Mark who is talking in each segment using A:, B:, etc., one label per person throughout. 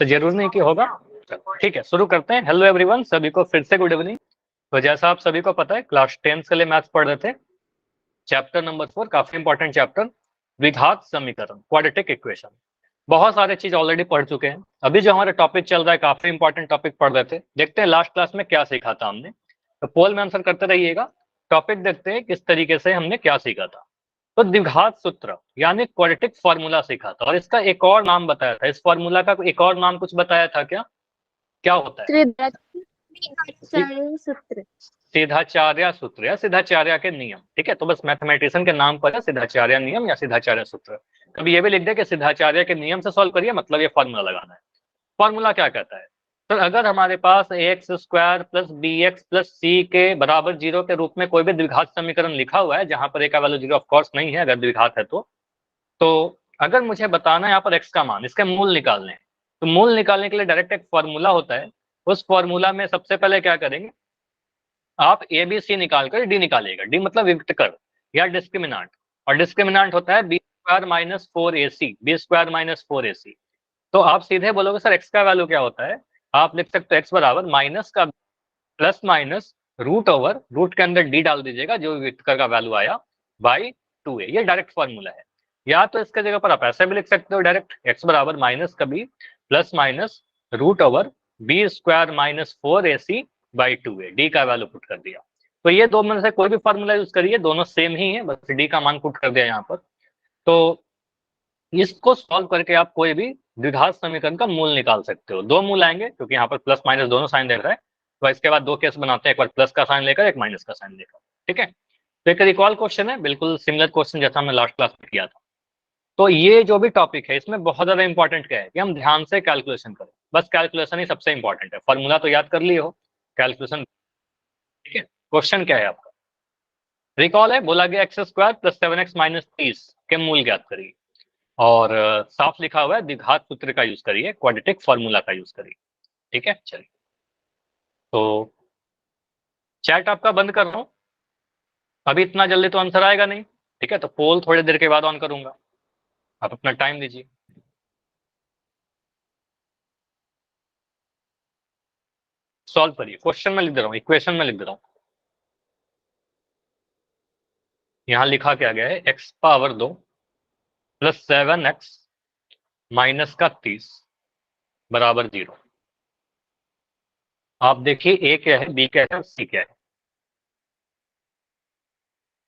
A: तो जरूर नहीं कि होगा। ठीक है, शुरू करते हैं। हेलो एवरीवन, सभी को फिर से गुड इवनिंग। तो जैसा आप सभी को पता है, क्लास 10 के लिए मैथ्स पढ़ रहे थे, चैप्टर नंबर 4, काफी इंपॉर्टेंट चैप्टर, द्विघात समीकरण, क्वाड्रेटिक इक्वेशन। बहुत सारे चीज ऑलरेडी पढ़ चुके हैं। अभी जो हमारा टॉपिक चल रहा है, काफी इंपॉर्टेंट टॉपिक पढ़ रहे थे। देखते हैं लास्ट क्लास में क्या सीखा था हमने। तो पोल में आंसर करते रहिएगा। टॉपिक देखते हैं किस तरीके से हमने क्या सीखा था। तो द्विघात सूत्र यानी क्वाड्रेटिक फॉर्मूला सीखा था, और इसका एक और नाम बताया था। इस फॉर्मूला का एक और नाम कुछ बताया था क्या? क्या होता है?
B: सूत्र।
A: सीधाचार्य सूत्र या सीधाचार्य के नियम। ठीक है, तो बस मैथमेटिशियन के नाम पर है सीधाचार्य नियम या सीधाचार्य सूत्र। कभी ये भी लिख दे कि सीधाचार्य के नियम से सॉल्व करिए, मतलब ये फॉर्मूला लगाना है। फॉर्मूला क्या कहता है? तो अगर हमारे पास X square plus B x plus C के बराबर 0 के रूप में कोई भी द्विघात समीकरण लिखा हुआ है, जहां पर ए का वैल्यू 0 ऑफ कोर्स नहीं है अगर द्विघात है तो अगर मुझे बताना है यहाँ पर एक्स का मान, इसके मूल निकालने हैं, तो मूल निकालने के लिए डायरेक्ट एक फॉर्मूला होता है। उस फॉर्मूला में सबसे पहले क्या करेंगे, आप ए बी सी निकाल कर डी निकालिएगा। डी मतलब विभक्त कर या डिस्क्रिमिनांट, और डिस्क्रिमिनांट होता है b square minus 4ac, b square minus 4ac। तो आप सीधे बोलोगे सर एक्स का वैल्यू क्या होता है, आप लिख सकते हो एक्स बराबर माइनस का plus minus root over, root के अंदर डी डाल दीजिएगा जो विभक्त कर का वैल्यू आया, बाई 2a। ये डायरेक्ट फॉर्मूला है। या तो इसके जगह पर आप ऐसे भी लिख सकते हो डायरेक्ट, एक्स बराबर माइनस का b plus minus root over b square minus 4ac by 2a, D का वैल्यू पुट कर दिया। तो ये दो में से कोई भी फॉर्मूला यूज करिए, दोनों सेम ही है, बस डी का मान पुट कर दिया यहाँ पर। तो इसको सॉल्व करके आप कोई भी द्विघात समीकरण का मूल निकाल सकते हो। दो मूल आएंगे क्योंकि यहाँ पर प्लस माइनस दोनों साइन दे रहा है, तो इसके बाद दो केस बनाते हैं, एक बार प्लस का साइन लेकर, एक माइनस का साइन लेकर। ठीक है, तो एक रिकॉल क्वेश्चन है, बिल्कुल सिमिलर क्वेश्चन जैसा हमने लास्ट क्लास में किया था। तो ये जो भी टॉपिक है, इसमें बहुत ज्यादा इंपॉर्टेंट क्या है कि हम ध्यान से कैलकुलेशन करें। बस कैलकुलेशन ही सबसे इंपॉर्टेंट है, फॉर्मूला तो याद कर लिए हो, कैलकुलेशन। ठीक है, क्वेश्चन क्या है आपका? रिकॉल है, बोला गया x square plus 7x minus 30 के मूल ज्ञात करिए, और साफ लिखा हुआ है द्विघात सूत्र का यूज करिए, क्वाड्रेटिक फॉर्मूला का यूज करिए। ठीक है, चलिए तो चैट आपका बंद कर रहा हूं, अभी इतना जल्दी तो आंसर आएगा नहीं। ठीक है, तो पोल थोड़ी देर के बाद ऑन करूंगा, आप अपना टाइम दीजिए। सॉल्व करिए, क्वेश्चन में लिख दे रहा हूँ, इक्वेशन में लिख दे रहा हूँ। यहां लिखा क्या गया है, x power 2 plus 7x minus का 30 बराबर 0। आप देखिए ए क्या है, बी क्या है, सी क्या है।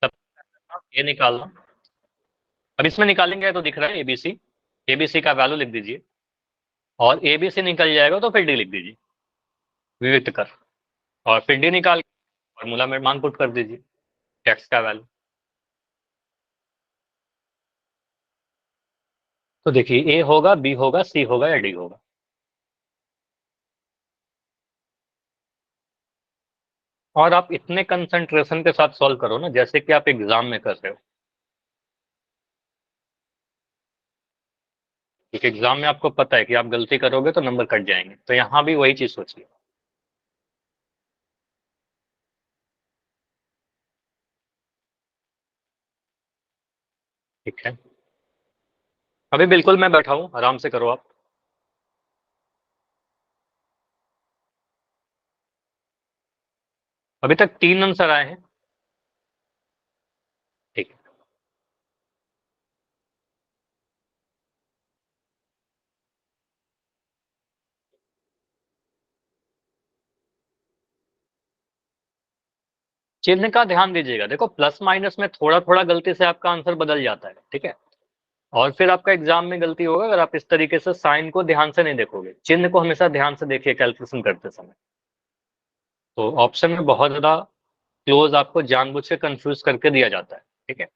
A: तब ये निकालना, अब इसमें निकालेंगे तो दिख रहा है एबीसी, एबीसी का वैल्यू लिख दीजिए, और एबीसी निकल जाएगा तो फिर डी लिख दीजिए विविध कर, और फिर डी निकाल फॉर्मूला में मान पुट कर दीजिए एक्स का वैल्यू। तो देखिए ए होगा, बी होगा, सी होगा या डी होगा। और आप इतने कंसंट्रेशन के साथ सॉल्व करो ना जैसे कि आप एग्जाम में कर रहे हो, क्योंकि एग्जाम में आपको पता है कि आप गलती करोगे तो नंबर कट जाएंगे, तो यहां भी वही चीज सोचिए। ठीक है, अभी बिल्कुल मैं बैठा हूं, आराम से करो आप। अभी तक 3 आंसर आए हैं। ठीक है, चिन्ह का ध्यान दीजिएगा। देखो प्लस माइनस में थोड़ा थोड़ा गलती से आपका आंसर बदल जाता है। ठीक है, और फिर आपका एग्जाम में गलती होगा अगर आप इस तरीके से साइन को ध्यान से नहीं देखोगे। चिन्ह को हमेशा ध्यान से देखिए कैलकुलेशन करते समय। तो ऑप्शन में बहुत ज्यादा क्लोज आपको जानबूझ के कंफ्यूज करके दिया जाता है। ठीक है,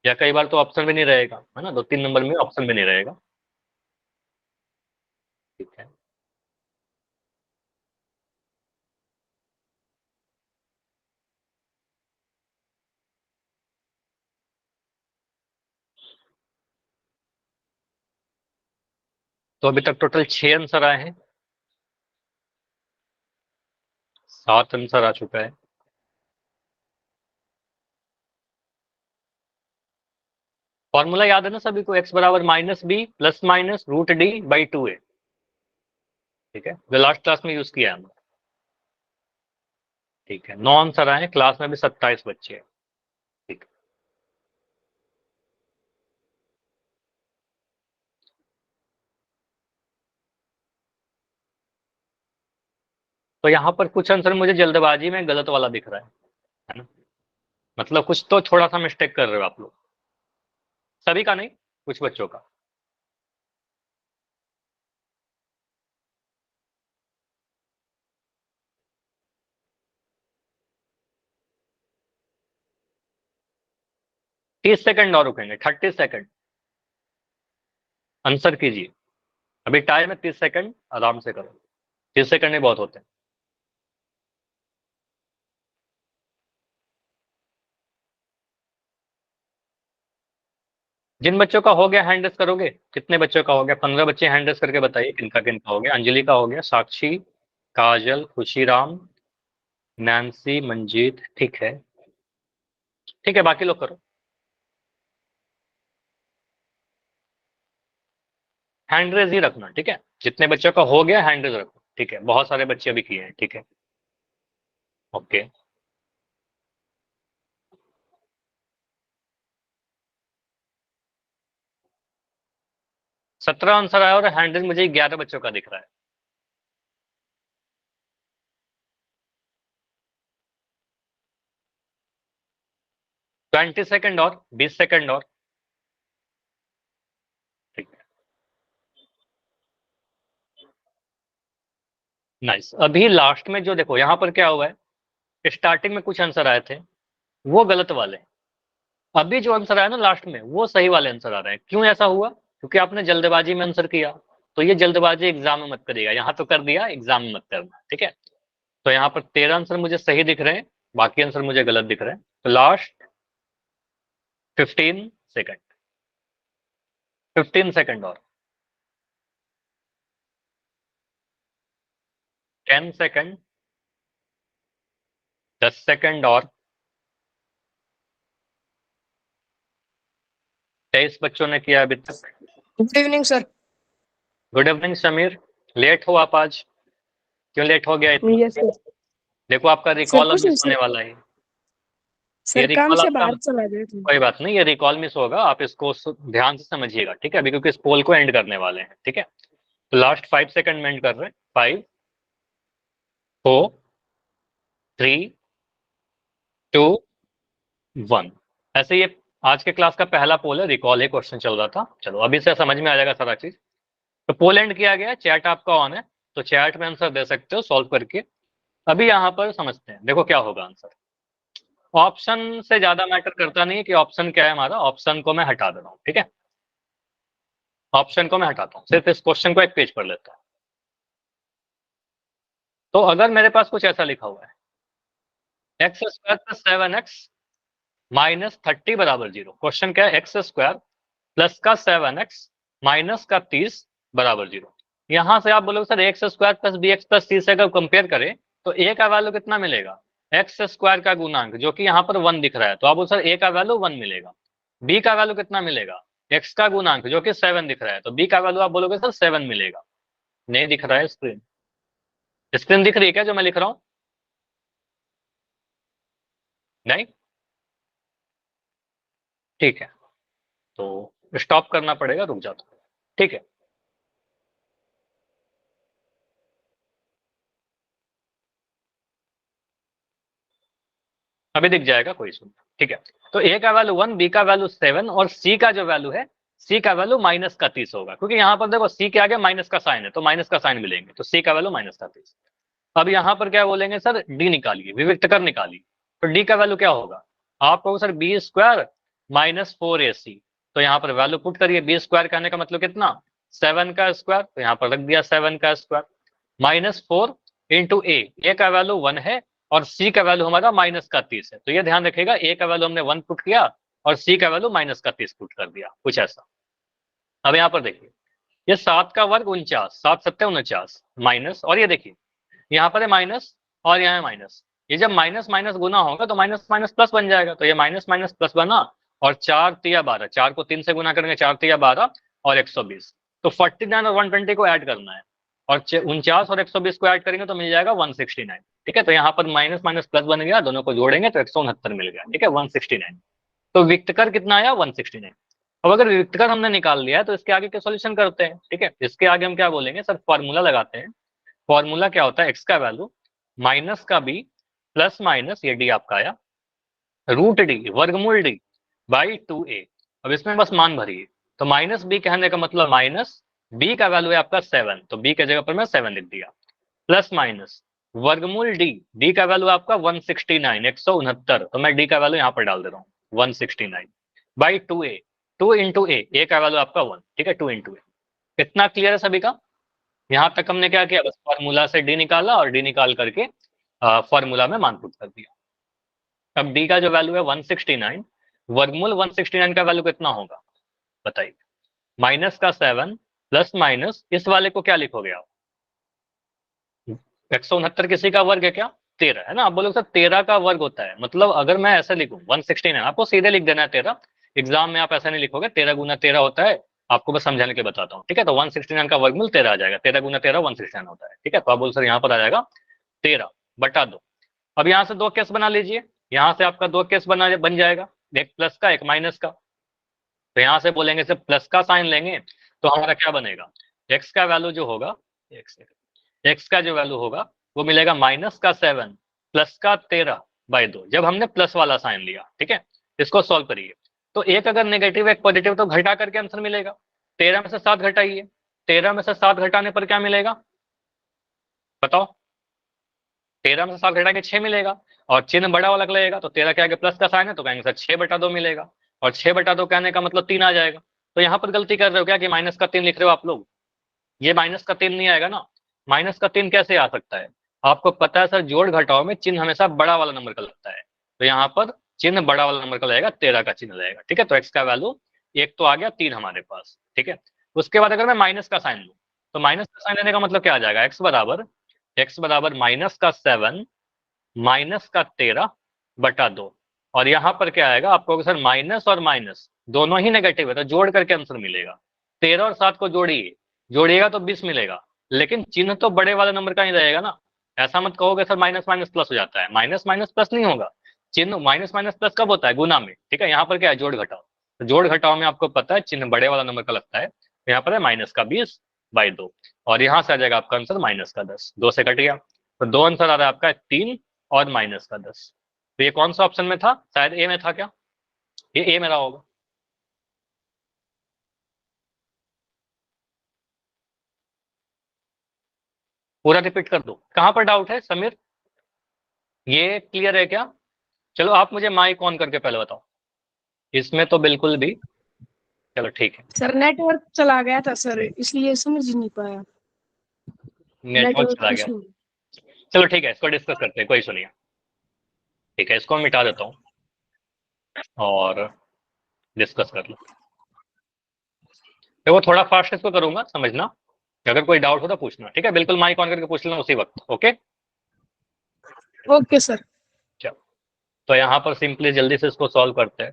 A: या कई बार तो ऑप्शन भी नहीं रहेगा, है ना, 2-3 नंबर में ऑप्शन भी नहीं रहेगा। ठीक है, तो अभी तक टोटल 6 आंसर आए हैं, 7 आंसर आ चुका है। फॉर्मूला याद है ना सभी को, एक्स बराबर minus b plus minus root D by 2a। ठीक है, जो लास्ट क्लास में यूज किया है हमने। ठीक है, 9 आंसर आए, क्लास में भी 27 बच्चे हैं। ठीक है, तो यहाँ पर कुछ आंसर मुझे जल्दबाजी में गलत वाला दिख रहा है ना, मतलब कुछ तो थोड़ा सा मिस्टेक कर रहे हो आप लोग, सभी का नहीं, कुछ बच्चों का। तीस सेकंड और रुकेंगे, 30 सेकंड आंसर कीजिए। अभी टाइम है 30 सेकंड, आराम से करो, 30 सेकंड ही बहुत होते हैं। जिन बच्चों का हो गया हैंड रेस करोगे, कितने बच्चों का हो गया? 15 बच्चे हैंड रेस करके बताइए किनका किनका हो गया। अंजलि का हो गया, साक्षी, काजल, खुशीराम, नैन्सी, मंजीत, ठीक है। ठीक है, बाकी लोग करो। हैंड रेस ही रखना, ठीक है, जितने बच्चों का हो गया हैंड रेस रखो, ठीक है, बहुत सारे बच्चे अभी किए हैं, ठीक है। ओके, 17 आंसर आया और हैंड रेस मुझे 11 बच्चों का दिख रहा है। 20 सेकंड और 20 सेकंड और, ठीक है, नाइस। अभी लास्ट में जो देखो यहाँ पर क्या हुआ है, स्टार्टिंग में कुछ आंसर आए थे वो गलत वाले, अभी जो आंसर आया ना लास्ट में वो सही वाले आंसर आ रहे हैं। क्यों ऐसा हुआ? क्योंकि आपने जल्दबाजी में आंसर किया। तो ये जल्दबाजी एग्जाम में मत करिएगा, यहाँ तो कर दिया, एग्जाम में मत करना, ठीक है। तो यहाँ पर 13 आंसर मुझे सही दिख रहे हैं, बाकी आंसर मुझे गलत दिख रहे हैं। तो लास्ट 15 सेकंड, 15 सेकंड और, 10 सेकंड, 10 सेकंड और, 23 बच्चों ने किया अभी तक।
B: Good evening sir.
A: Good evening Sameer, late हो आप आज, क्यों लेट हो गया इतना?
B: Yes sir.
A: देखो आपका
B: सर
A: रिकॉल अब
B: कुछ नहीं
A: मिस होने
B: सर,
A: वाला है। ये
B: सर काम
A: रिकॉल
B: से
A: आपका,
B: बाहर चला गया था।
A: कोई बात नहीं, ये रिकॉल मिस होगा, आप इसको ध्यान से समझिएगा, ठीक है, अभी क्योंकि इस पोल को एंड करने वाले हैं, ठीक है। तो लास्ट 5 सेकंड में एंड कर रहे हैं, 5, 4, 3, 2, 1। ऐसे ये आज के क्लास का पहला पोल है, रिकॉल ही क्वेश्चन चल रहा था। चलो अभी से समझ में आ जाएगा सारा चीज। तो पोल एंड किया गया, चैट आपका ऑन है, तो चैट में आंसर दे सकते हो सॉल्व करके। अभी यहाँ पर समझते हैं, देखो क्या होगा आंसर। ऑप्शन से ज्यादा मैटर करता नहीं है कि ऑप्शन क्या है हमारा, ऑप्शन को मैं हटा दे रहा हूँ, ठीक है, ऑप्शन को मैं हटाता हूँ, सिर्फ इस क्वेश्चन को एक पेज पर लेता हूँ। तो अगर मेरे पास कुछ ऐसा लिखा हुआ है, x square plus 7x minus 30 बराबर 0। क्वेश्चन क्या है? एक्स स्क्वायर प्लस का 7x माइनस का 30 बराबर 0। यहां से आप बोलोगे sir x square plus B x plus 30 से अगर कंपेयर करें तो ए का वैल्यू कितना मिलेगा? एक्स स्क्वायर का गुणांक जो कि यहाँ पर 1 दिख रहा है, तो आप बोलो सर ए का वैल्यू 1 मिलेगा। बी का वैल्यू कितना मिलेगा? एक्स का गुणांक जो कि 7 दिख रहा है, तो बी का वैल्यू आप बोलोगे सर 7 मिलेगा। नहीं दिख रहा है स्क्रीन? स्क्रीन दिख रही है क्या जो मैं लिख रहा हूँ? नहीं, ठीक है, तो स्टॉप करना पड़ेगा, रुक जाता, ठीक है। अभी दिख जाएगा, कोई सुन, ठीक है। तो ए का वैल्यू 1, बी का वैल्यू 7 और सी का जो वैल्यू है, सी का वैल्यू माइनस का 30 होगा, क्योंकि यहाँ पर देखो सी के आगे माइनस का साइन है, तो माइनस का साइन मिलेंगे, तो सी का वैल्यू माइनस का 30। अब यहाँ पर क्या बोलेंगे सर? डी निकालिए, विविक्त कर निकालिए। तो डी का वैल्यू क्या होगा? आप कहोगे sir B square minus 4ac, तो यहाँ पर वैल्यू पुट करिए। बी स्क्वायर कहने का मतलब कितना? 7 का स्क्वायर, तो यहाँ पर रख दिया 7 का स्क्वायर, माइनस 4 इंटू ए का वैल्यू 1 है और सी का वैल्यू हमारा माइनस का 30 है, तो ये ध्यान रखेगा, ए का वैल्यू हमने 1 पुट किया और सी का वैल्यू माइनस का 30 पुट कर दिया, कुछ ऐसा। अब यहाँ पर देखिए, ये 7 का वर्ग 49, 7 सत्ते 49 माइनस, और ये देखिए यहाँ पर है माइनस और यहाँ है माइनस, ये जब माइनस माइनस गुना होगा तो माइनस माइनस प्लस बन जाएगा, तो ये माइनस माइनस प्लस बना, और 4 तिया 12, 4 को 3 से गुना करेंगे, 4 तिया 12 और 120, तो 49 और 120 को ऐड करना है। और 49 और 120 को ऐड करेंगे तो मिल जाएगा 169। ठीक है, तो यहाँ पर माइनस माइनस प्लस बन गया, दोनों को जोड़ेंगे तो 169 मिल गया। ठीक है, 169। तो विक्तकर कितना आया? 169। अब अगर विक्तकर हमने निकाल लिया है तो इसके आगे के सॉल्यूशन करते हैं। ठीक है, इसके आगे हम क्या बोलेंगे सर? फॉर्मूला लगाते हैं। फॉर्मूला क्या होता है? एक्स का वैल्यू माइनस का बी प्लस माइनस ये डी आपका आया रूट डी वर्गमूल डी बाई 2a। अब इसमें बस मान भरिए। तो माइनस बी कहने का मतलब माइनस बी का वैल्यू है आपका 7, तो बी के जगह पर मैं 7 लिख दिया, प्लस माइनस वर्गमूल डी, डी का वैल्यू आपका 169 169, तो मैं डी का वैल्यू यहाँ पर डाल दे रहा हूँ 169 बाई 2a, 2 इंटू ए का वैल्यू आपका 1। ठीक है, 2 इंटू ए। इतना क्लियर है सभी का? यहाँ तक हमने क्या किया? बस फॉर्मूला से डी निकाला और डी निकाल करके फॉर्मूला में मान पुट कर दिया। अब डी का जो वैल्यू है 169, वर्गमूल 169 का वैल्यू कितना होगा बताइए? माइनस का 7 प्लस माइनस इस वाले को क्या लिखोगे आप? 169 किसी का वर्ग है क्या? 13 है ना। आप बोलोगे सर 13 का वर्ग होता है, मतलब अगर मैं ऐसे लिखूं 169, आपको सीधे लिख देना है 13। एग्जाम में आप ऐसा नहीं लिखोगे 13 गुना 13 होता है, आपको बस समझाने के बताता हूँ। ठीक है, तो 169 का वर्गमूल 13 आ जाएगा, 13 गुना 13 169 होता है। ठीक है, तो आप बोल सर यहाँ पर आ जाएगा 13 बटा 2। अब यहाँ से दो केस बना लीजिए, यहाँ से आपका दो केस बन जाएगा, एक प्लस का एक माइनस का। तो यहाँ से बोलेंगे सिर्फ प्लस का साइन लेंगे तो हमारा क्या बनेगा? एक्स का वैल्यू जो होगा, एक्स का जो वैल्यू होगा वो मिलेगा माइनस का 7 प्लस का 13 बाई 2, जब हमने प्लस वाला साइन लिया। ठीक है, इसको सॉल्व करिए। तो एक अगर नेगेटिव एक पॉजिटिव तो घटा करके आंसर मिलेगा। 13 में से 7 घटाइए, 13 में से 7 घटाने पर क्या मिलेगा बताओ? 13 में से 7 घटाएंगे 6 मिलेगा, और चिन्ह बड़ा वाला लगेगा तो 13 के आगे प्लस का साइन है तो कहेंगे सर 6 बटा 2 मिलेगा, और 6 बटा 2 कहने का मतलब 3 आ जाएगा। तो यहाँ पर गलती कर रहे हो क्या कि माइनस का 3 लिख रहे हो आप लोग? ये माइनस का 3 नहीं आएगा ना। माइनस का 3 कैसे आ सकता है? आपको पता है सर जोड़ घटाओ में चिन्ह हमेशा बड़ा वाला नंबर का लगता है, तो यहाँ पर चिन्ह बड़ा वाला नंबर का लगेगा, 13 का चिन्ह लगेगा। ठीक है, तो एक्स का वैल्यू एक तो आ गया 3 हमारे पास। ठीक है, उसके बाद अगर मैं माइनस का साइन लूँ तो माइनस का साइन लेने का मतलब क्या आ जाएगा? एक्स बराबर माइनस का 7 माइनस का 13 बटा 2। और यहाँ पर क्या आएगा आपको? सर माइनस और माइनस दोनों ही नेगेटिव है तो जोड़ करके आंसर मिलेगा। 13 और 7 को जोड़िएगा तो 20 मिलेगा, लेकिन चिन्ह तो बड़े वाले नंबर का ही रहेगा ना। ऐसा मत कहोगे सर माइनस माइनस प्लस हो जाता है, माइनस माइनस प्लस नहीं होगा। चिन्ह माइनस माइनस प्लस कब होता है? गुना में। ठीक है, यहाँ पर क्या है? जोड़ घटाओ। तो जोड़ घटाओ में आपको पता है चिन्ह बड़े वाला नंबर का लगता है, तो यहाँ पर है माइनस का 20 बाई 2, और यहाँ से आ जाएगा आपका आंसर माइनस का 10। 2 से कट गया, तो दो आंसर आ रहा है आपका 3 और माइनस का 10। तो ये कौन सा ऑप्शन में था? शायद ए में था क्या? ये ए में रहा होगा। पूरा रिपीट कर दो, कहां पर डाउट है समीर? ये क्लियर है क्या? चलो आप मुझे माइक ऑन करके पहले बताओ। इसमें तो बिल्कुल भी, चलो ठीक है।
B: सर नेटवर्क चला गया था सर, इसलिए समझ नहीं पाया।
A: नेटवर्क चला गया,
B: इशू।
A: चलो ठीक है, इसको डिस्कस करते हैं, कोई इशू नहीं है। ठीक है, इसको मिटा देता हूँ और डिस्कस कर लो। देखो थोड़ा फास्ट इसको करूंगा, समझना। अगर कोई डाउट हो तो पूछना। ठीक है, बिल्कुल माइक ऑन करके पूछ लेना उसी वक्त। Okay
B: okay sir.
A: चलो, तो यहाँ पर सिंपली जल्दी से इसको सॉल्व करते हैं।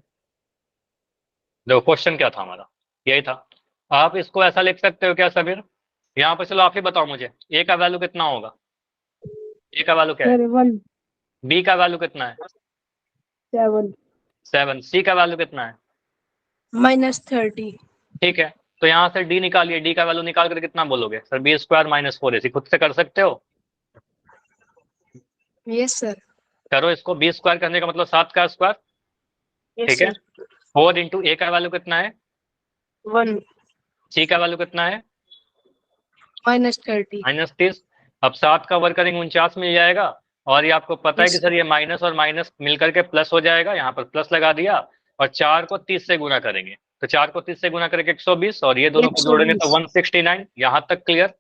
A: देखो क्वेश्चन क्या था हमारा, यही था। आप इसको ऐसा लिख सकते हो क्या समीर? यहाँ पर चलो आप ही बताओ मुझे, ए का वैल्यू कितना होगा? ए का वैल्यू क्या है?
B: सर 1
A: बी का वैल्यू कितना है?
B: 7
A: 7। सी का वैल्यू कितना है?
B: -30।
A: ठीक है, तो यहाँ से डी निकालिए, डी का वैल्यू निकाल कर कितना बोलोगे sir? B square minus 4ac, खुद से कर सकते हो।
B: Yes sir.
A: करो इसको, बी स्क्वायर करने का मतलब 7 का स्क्वायर।
B: यस
A: ठीक है,
B: सर।
A: 4 इंटू ए का वैल्यू कितना है?
B: 1
A: सी का वैल्यू कितना है?
B: -30।
A: -30। अब 7 का वर्ग करेंगे 49 मिल जाएगा, और ये आपको पता है
B: यस
A: कि सर ये माइनस और माइनस मिलकर के प्लस हो जाएगा, यहाँ पर प्लस लगा दिया। और 4 को 30 से गुना करेंगे तो 4 को 30 से गुना करके 120, और ये दोनों को जोड़ेंगे तो 169। यहाँ तक क्लियर?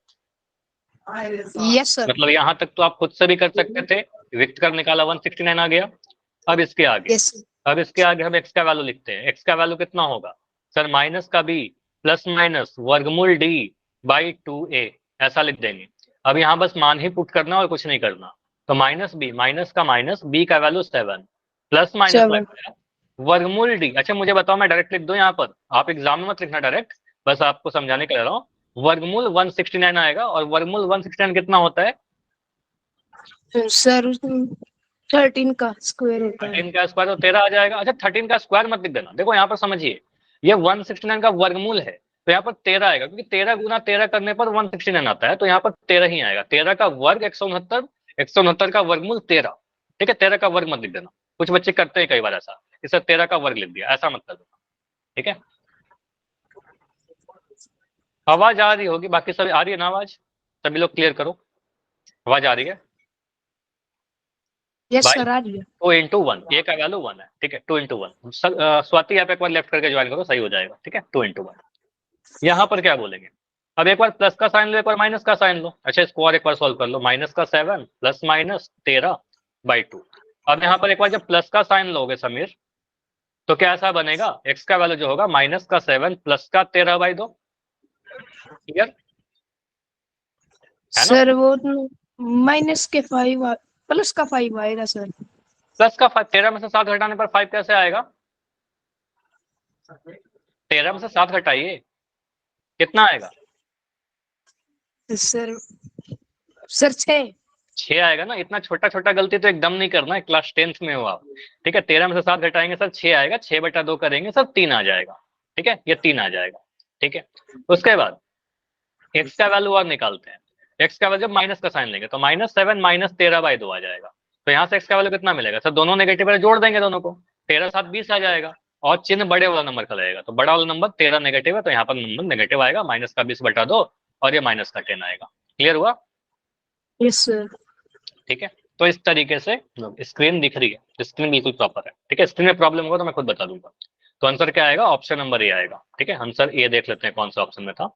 B: Yes sir.
A: मतलब यहाँ तक तो आप खुद से भी कर सकते थे, विक्त कर निकाला 169 आ गया। अब इसके आगे,
B: यस
A: अब इसके आगे हम एक्स का वैल्यू लिखते हैं। एक्स का वैल्यू कितना होगा सर? माइनस का बी प्लस माइनस वर्गमूल डी बाई 2a, ऐसा लिख देंगे। अब यहाँ बस मान ही पुट करना और कुछ नहीं करना। तो माइनस बी, माइनस का माइनस, बी का वैल्यू 7 प्लस माइनस
B: 7।
A: लगाया वर्गमूल डी। अच्छा मुझे बताओ, मैं डायरेक्ट लिख दूं यहाँ पर? आप एग्जाम में मत लिखना डायरेक्ट, बस आपको समझाने के लिए रहा हूँ। वर्गमूल 169 आएगा, और वर्गमूल 169 कितना होता है?
B: सर 13 का स्क्वायर होता है।
A: 13 का स्क्वायर तो 13 आ जाएगा। अच्छा 13 का स्क्वायर मत लिख देना, देखो यहाँ पर समझिए, ये 169 का वर्गमूल है, तो यहाँ पर 13 आएगा, क्योंकि 13 गुना 13 करने पर 169 आता है, तो यहाँ पर 13 ही आएगा। 13 का वर्ग 169, 169 का वर्गमूल 13। ठीक है, 13 का वर्ग मत लिख देना, कुछ बच्चे करते हैं कई बार ऐसा, इसे 13 का वर्ग लिख दिया, ऐसा मत कर देना। ठीक है, आवाज आ रही होगी, बाकी सब आ रही है ना आवाज? सभी लोग क्लियर करो, आवाज आ रही है
B: यस
A: भाई?
B: सर, आ रही है।
A: 2 into 1, ए का वैल्यू 1 है। ठीक है, 2 into 1। स्वाति आप एक बार लेफ्ट करके ज्वाइन करो, सही हो जाएगा। ठीक है, 2 into 1। यहाँ पर क्या बोलेंगे, अब एक बार प्लस का साइन लो, एक बार माइनस का साइन लो। अच्छा इसको और एक बार सोल्व कर लो, माइनस का 7 प्लस माइनस 13/2। अब यहाँ पर एक बार जब प्लस का साइन लोगे समीर, तो क्या ऐसा बनेगा, एक्स का वैल्यू जो होगा माइनस का 7 प्लस का 13/2। क्लियर है ना?
B: सर वो माइनस के 5 प्लस का 5 आएगा सर।
A: प्लस का 5, 13 में से 7 घटाने पर 5 कैसे आएगा? 13 में से 7 घटाइए, कितना आएगा?
B: Sir sir 6।
A: 6 आएगा ना। इतना छोटा छोटा गलती तो एकदम नहीं करना है, क्लास 10th में हो आप। ठीक है, 13 में से 7 घटाएंगे सर 6 आएगा, 6/2 करेंगे सर 3 आ जाएगा। ठीक है, ये 3 आ जाएगा। ठीक है, उसके बाद एक्स का वैल्यू और निकालते हैं। एक्स का वैल्यू जब माइनस का साइन लेंगे तो -7 -13/2 आ जाएगा। तो यहाँ से एक्स का वैल्यू कितना मिलेगा सर? दोनों नेगेटिव है, जोड़ देंगे दोनों को, 13 7 20 आ जाएगा, और चिन्ह बड़े वाला नंबर का लगेगा, तो बड़ा वाला नंबर 13 नेगेटिव है, तो यहाँ पर नंबर नेगेटिव आएगा, माइनस का 20/2 और ये माइनस का 10 आएगा। क्लियर हुआ?
B: Yes sir.
A: ठीक है, तो इस तरीके से स्क्रीन दिख रही है, स्क्रीन बिल्कुल प्रॉपर है। ठीक है, स्क्रीन में प्रॉब्लम होगा तो मैं खुद बता दूंगा। तो आंसर क्या आएगा? ऑप्शन नंबर ए आएगा। ठीक है, आंसर ए देख लेते हैं कौन सा ऑप्शन में था।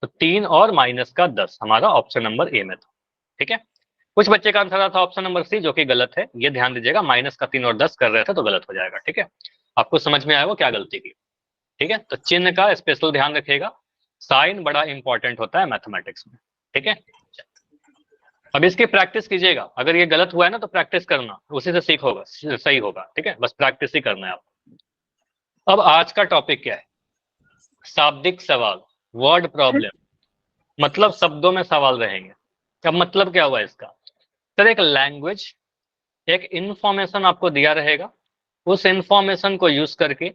A: तो 3 और माइनस का 10 हमारा ऑप्शन नंबर ए में था। ठीक है, कुछ बच्चे का आंसर था ऑप्शन नंबर सी, जो कि गलत है। ये ध्यान दीजिएगा, माइनस का 3 और 10 कर रहे थे तो गलत हो जाएगा। ठीक है, आपको समझ में आया वो क्या गलती की? ठीक है, तो चिन्ह का स्पेशल ध्यान रखिएगा, साइन बड़ा इंपॉर्टेंट होता है मैथमेटिक्स में। ठीक है, अब इसकी प्रैक्टिस कीजिएगा, अगर ये गलत हुआ है ना तो प्रैक्टिस करना, उसी से सीख होगा, सही होगा। ठीक है, बस प्रैक्टिस ही करना है आपको। अब आज का टॉपिक क्या है? शाब्दिक सवाल, वर्ड प्रॉब्लम, मतलब शब्दों में सवाल रहेंगे। अब मतलब क्या हुआ इसका? सर एक लैंग्वेज, एक इंफॉर्मेशन आपको दिया रहेगा, उस इंफॉर्मेशन को यूज करके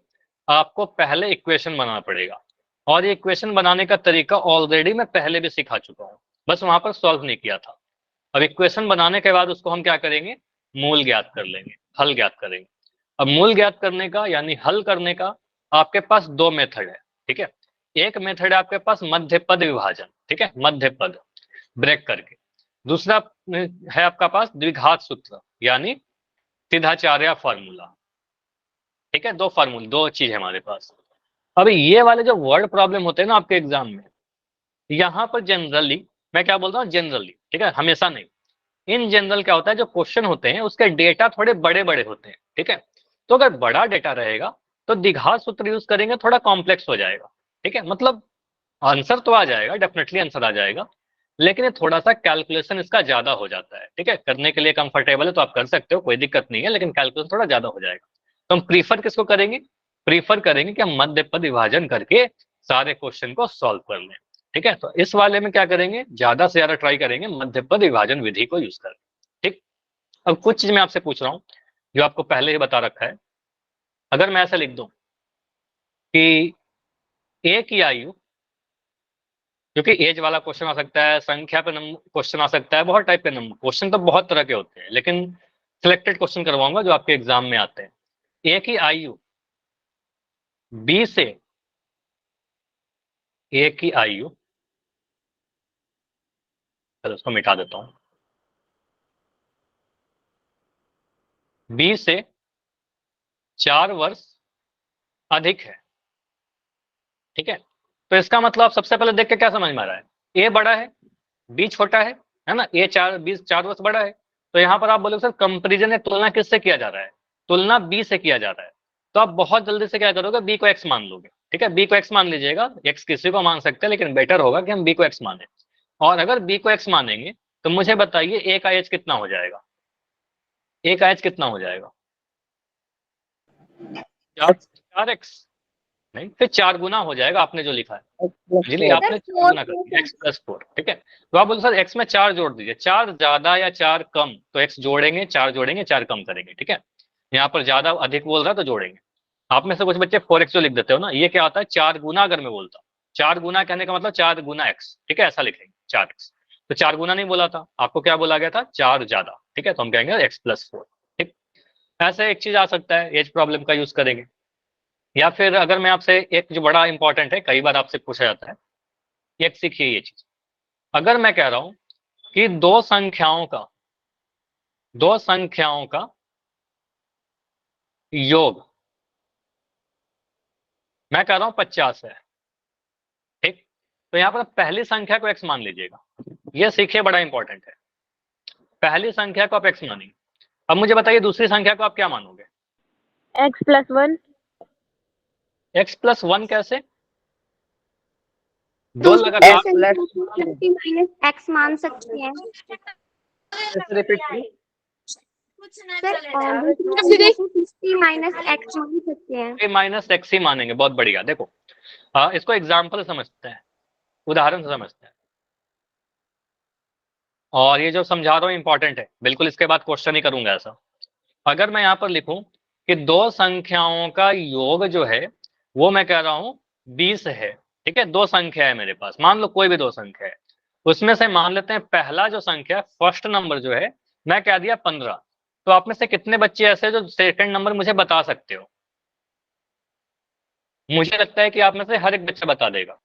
A: आपको पहले इक्वेशन बनाना पड़ेगा, और ये इक्वेशन बनाने का तरीका ऑलरेडी मैं पहले भी सिखा चुका हूँ, बस वहां पर सॉल्व नहीं किया था। अब इक्वेशन बनाने के बाद उसको हम क्या करेंगे? मूल ज्ञात कर लेंगे, हल ज्ञात करेंगे। अब मूल ज्ञात करने का यानी हल करने का आपके पास दो मेथड है। ठीक है, एक मेथड है आपके पास मध्य पद विभाजन, ठीक है, मध्य पद ब्रेक करके। दूसरा है आपका पास द्विघात सूत्र यानी सीधाचार्य फार्मूला। ठीक है, दो फार्मूला, दो चीज है हमारे पास। अब ये वाले जो वर्ड प्रॉब्लम होते हैं ना आपके एग्जाम में, यहाँ पर जनरली, मैं क्या बोलता हूँ जनरली, ठीक है, हमेशा नहीं, इन जनरल क्या होता है, जो क्वेश्चन होते हैं उसके डेटा थोड़े बड़े बड़े होते हैं। ठीक है, तो अगर बड़ा डेटा रहेगा तो द्विघात सूत्र यूज करेंगे, थोड़ा कॉम्प्लेक्स हो जाएगा। ठीक है, मतलब आंसर तो आ जाएगा, डेफिनेटली आंसर आ जाएगा, लेकिन ये थोड़ा सा कैलकुलेशन इसका ज्यादा हो जाता है। ठीक है, करने के लिए कंफर्टेबल है तो आप कर सकते हो, कोई दिक्कत नहीं है, लेकिन कैलकुलेशन थोड़ा ज्यादा हो जाएगा। तो हम प्रीफर किसको करेंगे? प्रीफर करेंगे कि हम मध्य पद विभाजन करके सारे क्वेश्चन को सॉल्व कर लें। ठीक है, तो इस वाले में क्या करेंगे, ज्यादा से ज्यादा ट्राई करेंगे मध्य पद विभाजन विधि को यूज कर। ठीक, अब कुछ चीज मैं आपसे पूछ रहा हूँ जो आपको पहले ही बता रखा है। अगर मैं ऐसा लिख दूं कि एक की आयु, क्योंकि एज वाला क्वेश्चन आ सकता है, संख्या पे क्वेश्चन आ सकता है, बहुत टाइप के नंबर क्वेश्चन तो बहुत तरह के होते हैं, लेकिन सिलेक्टेड क्वेश्चन करवाऊंगा जो आपके एग्जाम में आते हैं। एक ही आयु बी से, एक ही आयु, चलो उसको मिटा देता हूं, बी से 4 वर्ष अधिक है। ठीक है, तो इसका मतलब सबसे पहले देख के क्या समझ में आ रहा है? ए बड़ा है, बी छोटा है ना, ए 4 वर्ष बड़ा है। तो यहाँ पर आप बोलोगे सर कंपेरिजन या तुलना किससे किया जा रहा है? तुलना बी से किया जा रहा है। तो आप बहुत जल्दी से क्या करोगे, बी को एक्स मान लोगे। ठीक है, बी को एक्स मान लीजिएगा, एक्स किसी को मान सकते हैं, लेकिन बेटर होगा कि हम बी को एक्स माने। और अगर बी को एक्स मानेंगे तो मुझे बताइए ए का एज कितना हो जाएगा? ए का एज कितना हो जाएगा? 4x। नहीं, फिर 4 गुना हो जाएगा आपने जो लिखा है। जी आपने 4 गुना कर दिया x+4, ठीक है। तो आप बोलो सर x में 4 जोड़ दीजिए, 4 ज्यादा या 4 कम, तो x जोड़ेंगे, 4 जोड़ेंगे, 4 कम करेंगे, ठीक है। यहाँ पर ज्यादा अधिक बोल रहा है तो जोड़ेंगे। आप में से कुछ बच्चे 4x जो लिख देते हो ना, ये क्या होता है 4 गुना। अगर मैं बोलता 4 गुना कहने का मतलब 4 गुना x, ठीक है, ऐसा लिखेंगे 4x। तो 4 गुना नहीं बोला था, आपको क्या बोला गया था 4 ज्यादा, ठीक है, तो हम कहेंगे x+4, ठीक। ऐसे एक चीज आ सकता है, एज प्रॉब्लम का यूज करेंगे। या फिर अगर मैं आपसे एक जो बड़ा इंपॉर्टेंट है, कई बार आपसे पूछा जाता है, एक सीखिए ये चीज। अगर मैं कह रहा हूं कि दो संख्याओं का योग, मैं कह रहा हूं 50 है, ठीक। तो यहां पर पहली संख्या को x मान लीजिएगा, ये सीखिए, बड़ा इंपॉर्टेंट है। पहली संख्या को आप x मानिए। अब मुझे बताइए दूसरी संख्या को आप क्या मानोगे?
C: x+1।
A: x+1 कैसे? दो लगातार
C: x मान सकते हैं
A: रिपीट
C: माइनस x मान सकते हैं।
A: माइनस एक्स ही मानेंगे, बहुत बढ़िया। देखो इसको एग्जाम्पल समझते हैं, उदाहरण से समझते हैं। और ये जो समझा रहा हूँ इंपॉर्टेंट है, बिल्कुल इसके बाद क्वेश्चन ही करूंगा ऐसा। अगर मैं यहाँ पर लिखूं कि दो संख्याओं का योग जो है वो मैं कह रहा हूं 20 है, ठीक है। दो संख्या है मेरे पास, मान लो कोई भी दो संख्या है, उसमें से मान लेते हैं पहला जो संख्या फर्स्ट नंबर जो है मैं कह दिया 15। तो आप में से कितने बच्चे ऐसे जो सेकंड नंबर मुझे बता सकते हो? मुझे लगता है कि आप में से हर एक बच्चा बता देगा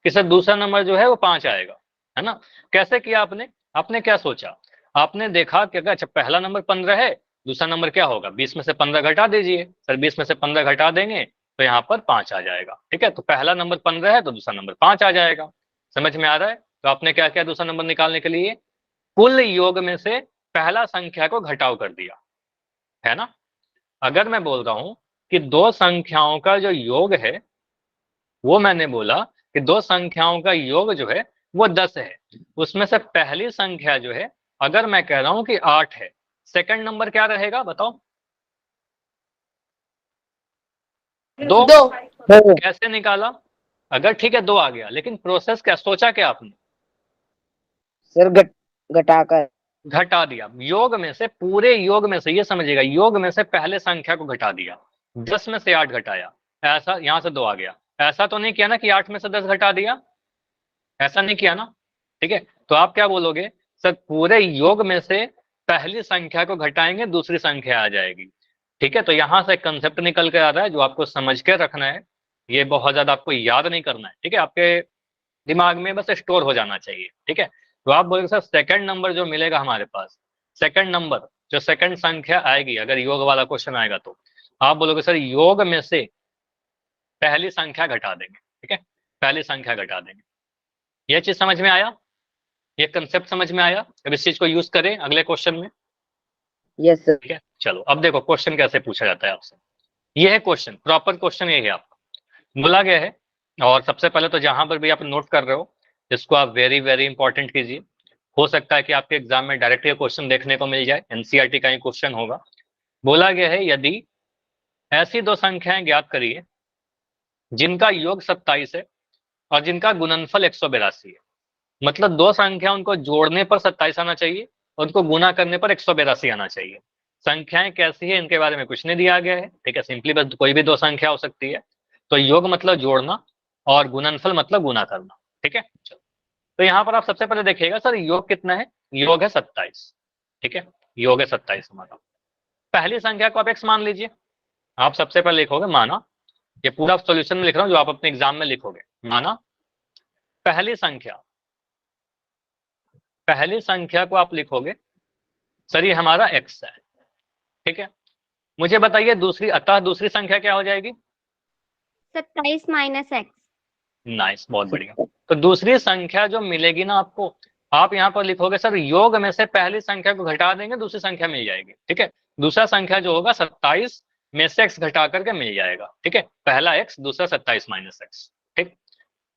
A: कि सर दूसरा नंबर जो है वो 5 आएगा, है ना। कैसे किया आपने? आपने क्या सोचा? आपने देखा कि अगर अच्छा पहला नंबर 15 है, दूसरा नंबर क्या होगा, 20 में से 15 घटा दीजिए। सर 20 में से 15 घटा देंगे तो यहाँ पर 5 आ जाएगा, ठीक है। तो पहला नंबर 15 है तो दूसरा नंबर 5 आ जाएगा। समझ में आ रहा है? तो आपने क्या किया दूसरा नंबर निकालने के लिए? कुल योग में से पहला संख्या को घटाव कर दिया, है ना। अगर मैं बोल रहा हूं कि दो संख्याओं का जो योग है, वो मैंने बोला कि दो संख्याओं का योग जो है वो 10 है, उसमें से पहली संख्या जो है अगर मैं कह रहा हूं कि 8 है, सेकंड नंबर क्या रहेगा बताओ? दो। कैसे निकाला? अगर ठीक है 2 आ गया, लेकिन प्रोसेस क्या सोचा, क्या आपने?
D: सर घटाकर
A: घटा दिया। योग में से, पूरे योग में से, ये समझिएगा, योग में से पहले संख्या को घटा दिया। 10 में से 8 घटाया, ऐसा यहां से 2 आ गया। ऐसा तो नहीं किया ना कि 8 में से 10 घटा दिया, ऐसा नहीं किया ना, ठीक है। तो आप क्या बोलोगे? सर पूरे योग में से पहली संख्या को घटाएंगे, दूसरी संख्या आ जाएगी, ठीक है। तो यहां से कंसेप्ट निकल के आ रहा है जो आपको समझ के रखना है, ये बहुत ज्यादा आपको याद नहीं करना है, ठीक है, आपके दिमाग में बस स्टोर हो जाना चाहिए, ठीक है। तो आप बोलोगे सर सेकंड नंबर जो मिलेगा हमारे पास, सेकंड नंबर जो सेकंड संख्या आएगी अगर योग वाला क्वेश्चन आएगा, तो आप बोलोगे सर योग में से पहली संख्या घटा देंगे, ठीक है, पहली संख्या घटा देंगे। ये चीज समझ में आया? ये कंसेप्ट समझ में आया? अब इस चीज को यूज करें अगले क्वेश्चन में।
D: Yes sir.
A: ठीक है, चलो अब देखो क्वेश्चन कैसे पूछा जाता है आपसे। ये है क्वेश्चन, प्रॉपर क्वेश्चन ये है आपका बोला गया है। और सबसे पहले तो जहां पर भी आप नोट कर रहे हो इसको आप वेरी वेरी इंपॉर्टेंट कीजिए। हो सकता है कि आपके एग्जाम में डायरेक्ट ये क्वेश्चन देखने को मिल जाए, एनसीईआरटी का ही क्वेश्चन होगा। बोला गया है यदि ऐसी दो संख्याएं ज्ञात करिए जिनका योग 27 है और जिनका गुणनफल 182 है। मतलब दो संख्या उनको जोड़ने पर 27 आना चाहिए और उनको गुना करने पर 182 आना चाहिए। संख्याएं कैसी है इनके बारे में कुछ नहीं दिया गया है, ठीक है, सिंपली बस कोई भी दो संख्या हो सकती है। तो योग मतलब जोड़ना और गुणनफल मतलब गुना करना, ठीक है। चलो तो यहाँ पर आप सबसे पहले देखिएगा सर योग कितना है, योग है 27, ठीक है, योग है 27 हमारा। पहली संख्या को आप x मान लीजिए। आप सबसे पहले लिखोगे माना, ये पूरा सॉल्यूशन में लिख रहा हूँ जो आप अपने एग्जाम में लिखोगे, माना पहली संख्या को आप लिखोगे सर ये हमारा x है, ठीक है। मुझे बताइए दूसरी, अतः दूसरी संख्या क्या हो जाएगी?
C: 27 माइनस x।
A: नाइस, बहुत बढ़िया। तो दूसरी संख्या जो मिलेगी ना आपको, आप यहाँ पर लिखोगे सर योग में से पहली संख्या को घटा देंगे दूसरी संख्या मिल जाएगी, ठीक है। दूसरा संख्या जो होगा 27 में से x घटा करके मिल जाएगा, ठीक है। पहला x, दूसरा 27 माइनस एक्स, ठीक।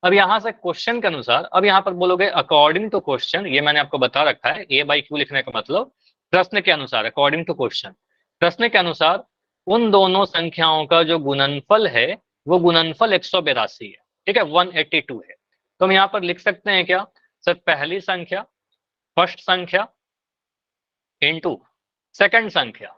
A: अब यहाँ से क्वेश्चन के अनुसार, अब यहाँ पर बोलोगे अकॉर्डिंग टू क्वेश्चन, ये मैंने आपको बता रखा है A/Q लिखने का मतलब प्रश्न के अनुसार, अकॉर्डिंग टू क्वेश्चन, प्रश्न के अनुसार उन दोनों संख्याओं का जो गुणनफल है वो गुणनफल 182 है, ठीक है, 182 है। तो हम यहाँ पर लिख सकते हैं क्या सर, पहली संख्या, फर्स्ट संख्या इंटू सेकंड संख्या,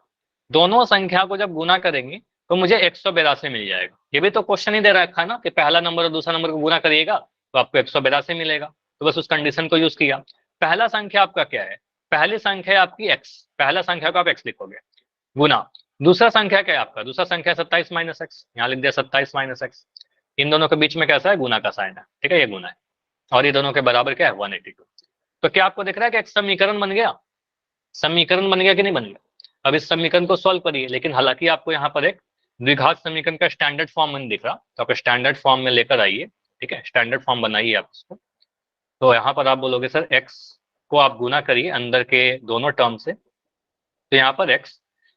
A: दोनों संख्या को जब गुना करेंगे तो मुझे 182 मिल जाएगा। ये भी तो क्वेश्चन ही दे रखा है ना कि पहला नंबर और दूसरा नंबर को गुना करिएगा तो आपको 182 मिलेगा। तो बस उस कंडीशन को यूज किया। पहला संख्या आपका क्या है, पहली संख्या आपकी x, पहला संख्या को आप x लिखोगे गुना, दूसरा संख्या क्या है आपका, दूसरा संख्या 27 माइनस एक्स, यहाँ लिख दिया 27 माइनस एक्स। इन दोनों के बीच में कैसा है, गुना का साइन है, ठीक है, ये गुना है, और ये दोनों के बराबर क्या है 182। तो क्या आपको दिख रहा है कि एक समीकरण बन गया, समीकरण बन गया कि नहीं बन गया। अब इस समीकरण को सॉल्व करिए, लेकिन हालांकि आपको यहाँ पर एक द्विघात समीकरण का स्टैंडर्ड फॉर्म नहीं दिख रहा, तो आप स्टैंडर्ड फॉर्म में लेकर आइए, ठीक है, स्टैंडर्ड फॉर्म बनाइए आप इसको। तो यहाँ पर आप बोलोगे सर x को आप गुना करिए अंदर के दोनों टर्म से, तो यहाँ पर x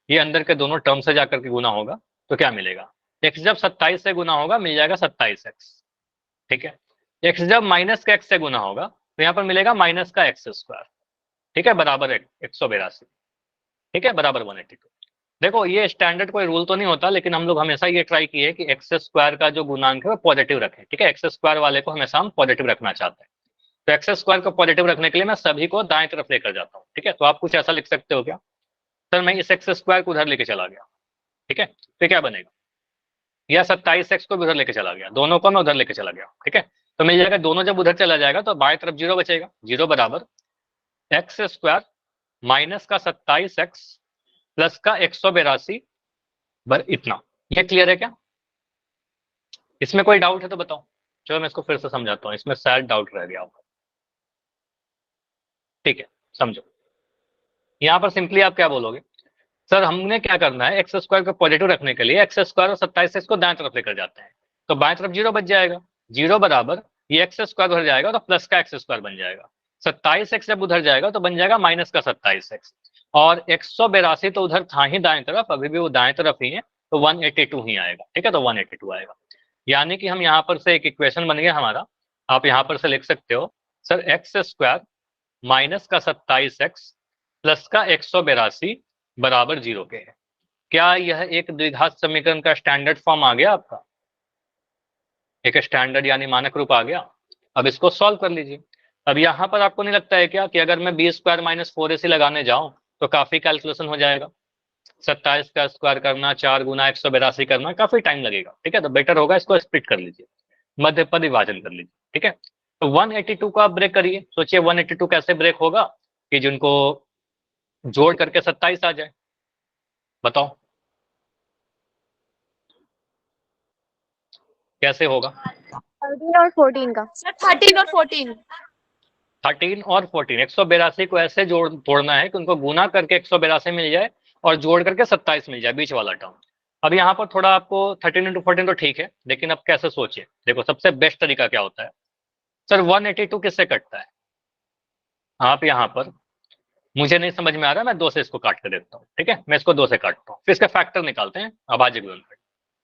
A: ये अंदर के दोनों टर्म से जाकर के गुना होगा तो क्या मिलेगा, x जब 27 से गुना होगा मिल जाएगा 27x, ठीक है। x जब माइनस का x से गुना होगा तो यहाँ पर मिलेगा माइनस का x स्क्वायर, ठीक है, बराबर 182, ठीक है, बराबर 182। देखो ये स्टैंडर्ड कोई रूल तो नहीं होता, लेकिन हम लोग हमेशा ये ट्राई किए कि एक्स स्क्वायर का जो गुणांक है वो पॉजिटिव रखें, ठीक है, एक्स स्क्वायर वाले को हमेशा हम पॉजिटिव रखना चाहते हैं। तो एक्स स्क्वायर को पॉजिटिव रखने के लिए मैं सभी को दाएं तरफ लेकर जाता हूँ, ठीक है। तो आप कुछ ऐसा लिख सकते हो क्या, सर मैं इस एक्स स्क्वायर को उधर लेके चला गया, ठीक है, तो क्या बनेगा, या 27x को भी उधर लेके चला गया, दोनों को मैं उधर लेके चला गया, ठीक है, तो मिल जाएगा, दोनों जब उधर चला जाएगा तो बाएं तरफ 0 बचेगा, 0 बराबर एक्स स्क्वायर माइनस का 27x प्लस का 182 इतना। ये क्लियर है क्या, इसमें कोई डाउट है तो बताओ। चलो मैं इसको फिर से समझाता हूँ, इसमें शायद डाउट रह गया होगा, ठीक है, समझो। यहाँ पर सिंपली आप क्या बोलोगे, सर हमने क्या करना है, एक्स स्क्वायर को पॉजिटिव रखने के लिए एक्स स्क्वायर और 27x को दाएं तरफ लेकर जाते हैं, तो बाएं तरफ 0 बच जाएगा, 0 बराबर ये एक्स स्क्वायर उधर जाएगा तो प्लस का एक्स स्क्वायर बन जाएगा, 27x जब उधर जाएगा तो बन जाएगा माइनस का 27x, और 182 तो उधर था ही दाएं तरफ, अभी भी वो दाएं तरफ ही है, तो 182 ही आएगा, ठीक है, तो 182 आएगा। यानी कि हम यहाँ पर से एक इक्वेशन बन गया हमारा, आप यहाँ पर से लिख सकते हो सर एक्स स्क्वायर माइनस का 27x प्लस का 182 बराबर 0 के है। क्या यह एक द्विघात समीकरण का स्टैंडर्ड फॉर्म आ गया आपका, एक स्टैंडर्ड यानी मानक रूप आ गया। अब इसको सॉल्व कर लीजिए। अब यहाँ पर आपको नहीं लगता है क्या कि अगर मैं बी स्क्वायर माइनस 4ac लगाने जाऊं तो काफी कैलकुलेशन हो जाएगा, 27 का स्क्वायर करना, 4 गुना 182 करना, काफी टाइम लगेगा, ठीक है, तो बेटर होगा इसको स्प्लिट कर लीजिए, मध्य पद विभाजन कर लीजिए, ठीक है। तो 182 को आप ब्रेक करिए, सोचिए 182 कैसे ब्रेक होगा कि जिनको जोड़ करके 27 आ जाए, बताओ कैसे होगा।
C: 13 और 14 का
B: सर 13 और 14।
A: 13 और 14, 182 को ऐसे तोड़ना है कि उनको गुना करके 182 मिल जाए और जोड़ करके 27 मिल जाए, बीच वाला टर्म। अब यहाँ पर थोड़ा आपको 13 इंटू 14 तो ठीक है, लेकिन अब कैसे सोचिए, देखो सबसे बेस्ट तरीका क्या होता है, सर 182 किससे कटता है, आप यहाँ पर, मुझे नहीं समझ में आ रहा, मैं 2 से इसको काट कर देखता हूँ, ठीक है, मैं इसको 2 से काटता हूँ, फिर इसका फैक्टर निकालते हैं। अब आज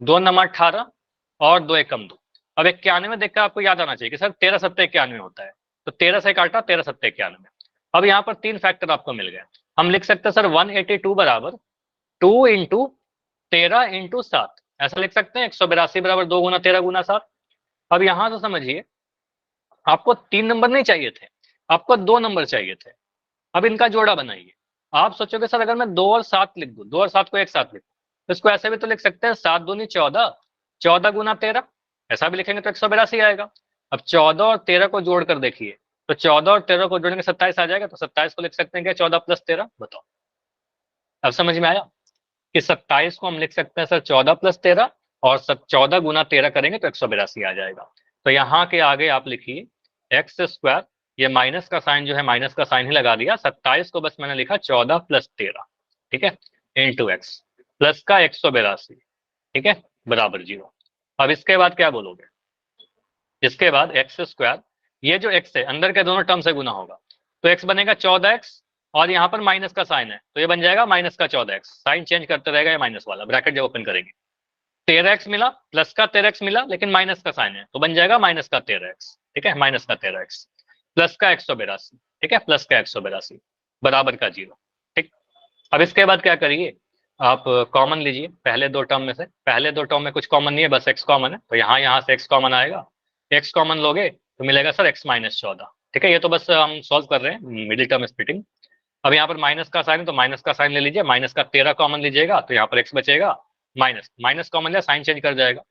A: 2 नंबर 18 और 2 एकम 2। अब 91 में देखकर आपको याद आना चाहिए कि सर 13 सत्ते 91 होता है, तो 13 से काटा, 13 सत्ते 91। अब यहाँ पर 3 फैक्टर आपको मिल गए, हम लिख सकते हैं सर 182 बराबर 2 इंटू 13 इंटू 7, ऐसा लिख सकते हैं, 182 बराबर 2 गुना 13 गुना 7। अब यहाँ से समझिए, आपको 3 नंबर नहीं चाहिए थे, आपको 2 नंबर चाहिए थे। अब इनका जोड़ा बनाइए। आप सोचोगे सर अगर मैं 2 और 7 लिख दूं, 2 और 7 को एक साथ लिख, तो इसको ऐसे भी तो लिख सकते हैं, 7 दूनी 14, 14 गुना 13, ऐसा भी लिखेंगे तो 182 आएगा। अब 14 और 13 को जोड़ कर देखिए, तो 14 और 13 को जोड़ेंगे 27 आ जाएगा, तो 27 को लिख सकते हैं क्या 14 प्लस 13, बताओ। अब समझ में आया कि 27 को हम लिख सकते हैं सर 14 प्लस 13, और 14 गुना 13 करेंगे तो 182 आ जाएगा। तो यहाँ के आगे आप लिखिए एक्स स्क्वायर, ये माइनस का साइन जो है माइनस का साइन ही लगा दिया, 27 को बस मैंने लिखा 14 प्लस 13, ठीक है, इंटू एक्स प्लस का 182, ठीक है, बराबर 0। अब इसके बाद क्या बोलोगे, इसके बाद एक्स स्क्वायर, ये जो एक्स है अंदर के दोनों टर्म से गुना होगा, तो एक्स बनेगा 14x, और यहाँ पर माइनस का साइन है तो ये बन जाएगा माइनस का 14x, साइन चेंज करते रहेगा ये माइनस वाला, ब्रैकेट जब ओपन करेंगे 13x मिला, प्लस का 13x मिला, लेकिन माइनस का साइन है तो बन जाएगा माइनस का 13x, ठीक है, माइनस का 13x प्लस का 182, ठीक है, प्लस का 182 बराबर का 0, ठीक। अब इसके बाद क्या करिए, आप कॉमन लीजिए पहले दो टर्म में से, पहले दो टर्म में कुछ कॉमन नहीं है, बस x कॉमन है, तो यहाँ से x कॉमन आएगा, x कॉमन लोगे तो मिलेगा सर x माइनस 14। ठीक है, ये तो बस हम सॉल्व कर रहे हैं मिडिल टर्म स्प्लिटिंग। अब यहाँ पर माइनस का साइन है तो माइनस का साइन ले लीजिए, माइनस का 13 कॉमन लीजिएगा तो यहाँ पर x बचेगा, माइनस माइनस कॉमन लिया साइन चेंज कर जाएगा।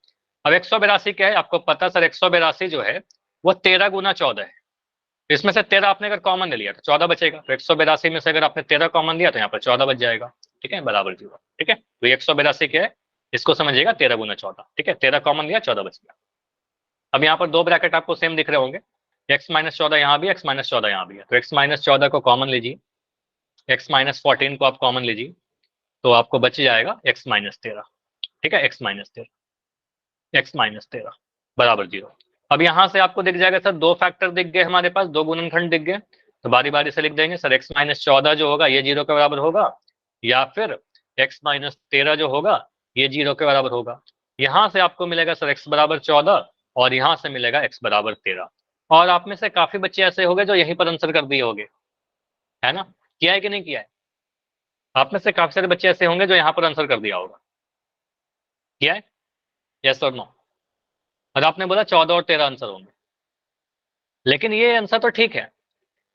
A: अब 182 क्या है आपको पता सर, 182 जो है वो 13 गुना 14 है, इसमें से 13 आपने अगर कॉमन ले लिया तो 14 बचेगा, तो 182 में से अगर आपने 13 कॉमन लिया तो यहाँ पर 14 बच जाएगा। ठीक है, बराबर 0। ठीक है, तो 182 क्या है इसको समझिएगा 13 गुना 14। ठीक है, 13 कॉमन लिया 14 बच गया। अब यहाँ पर दो ब्रैकेट आपको सेम दिख रहे होंगे, x माइनस 14 यहाँ भी, x माइनस 14 यहाँ भी है, तो x माइनस 14 को कॉमन लीजिए, x माइनस 14 को आप कॉमन लीजिए तो आपको बच जाएगा x माइनस 13। ठीक है, x माइनस 13 बराबर 0। अब यहाँ से आपको दिख जाएगा सर दो फैक्टर दिख गए हमारे पास, दो गुणनखंड दिख गए, तो बारी बारी से लिख देंगे सर x माइनस 14 जो होगा ये 0 के बराबर होगा, या फिर x माइनस 13 जो होगा ये 0 के बराबर होगा। यहाँ से आपको मिलेगा सर x बराबर 14 और यहाँ से मिलेगा x बराबर 13। और आप में से काफी बच्चे ऐसे होंगे जो यहीं पर आंसर कर दिए होंगे, है ना, किया है कि नहीं किया है? आप में से काफी सारे बच्चे ऐसे होंगे जो यहाँ पर आंसर कर दिया होगा, किया है, यस और नो? और आपने बोला 14 और 13 आंसर होंगे, लेकिन ये आंसर तो ठीक है,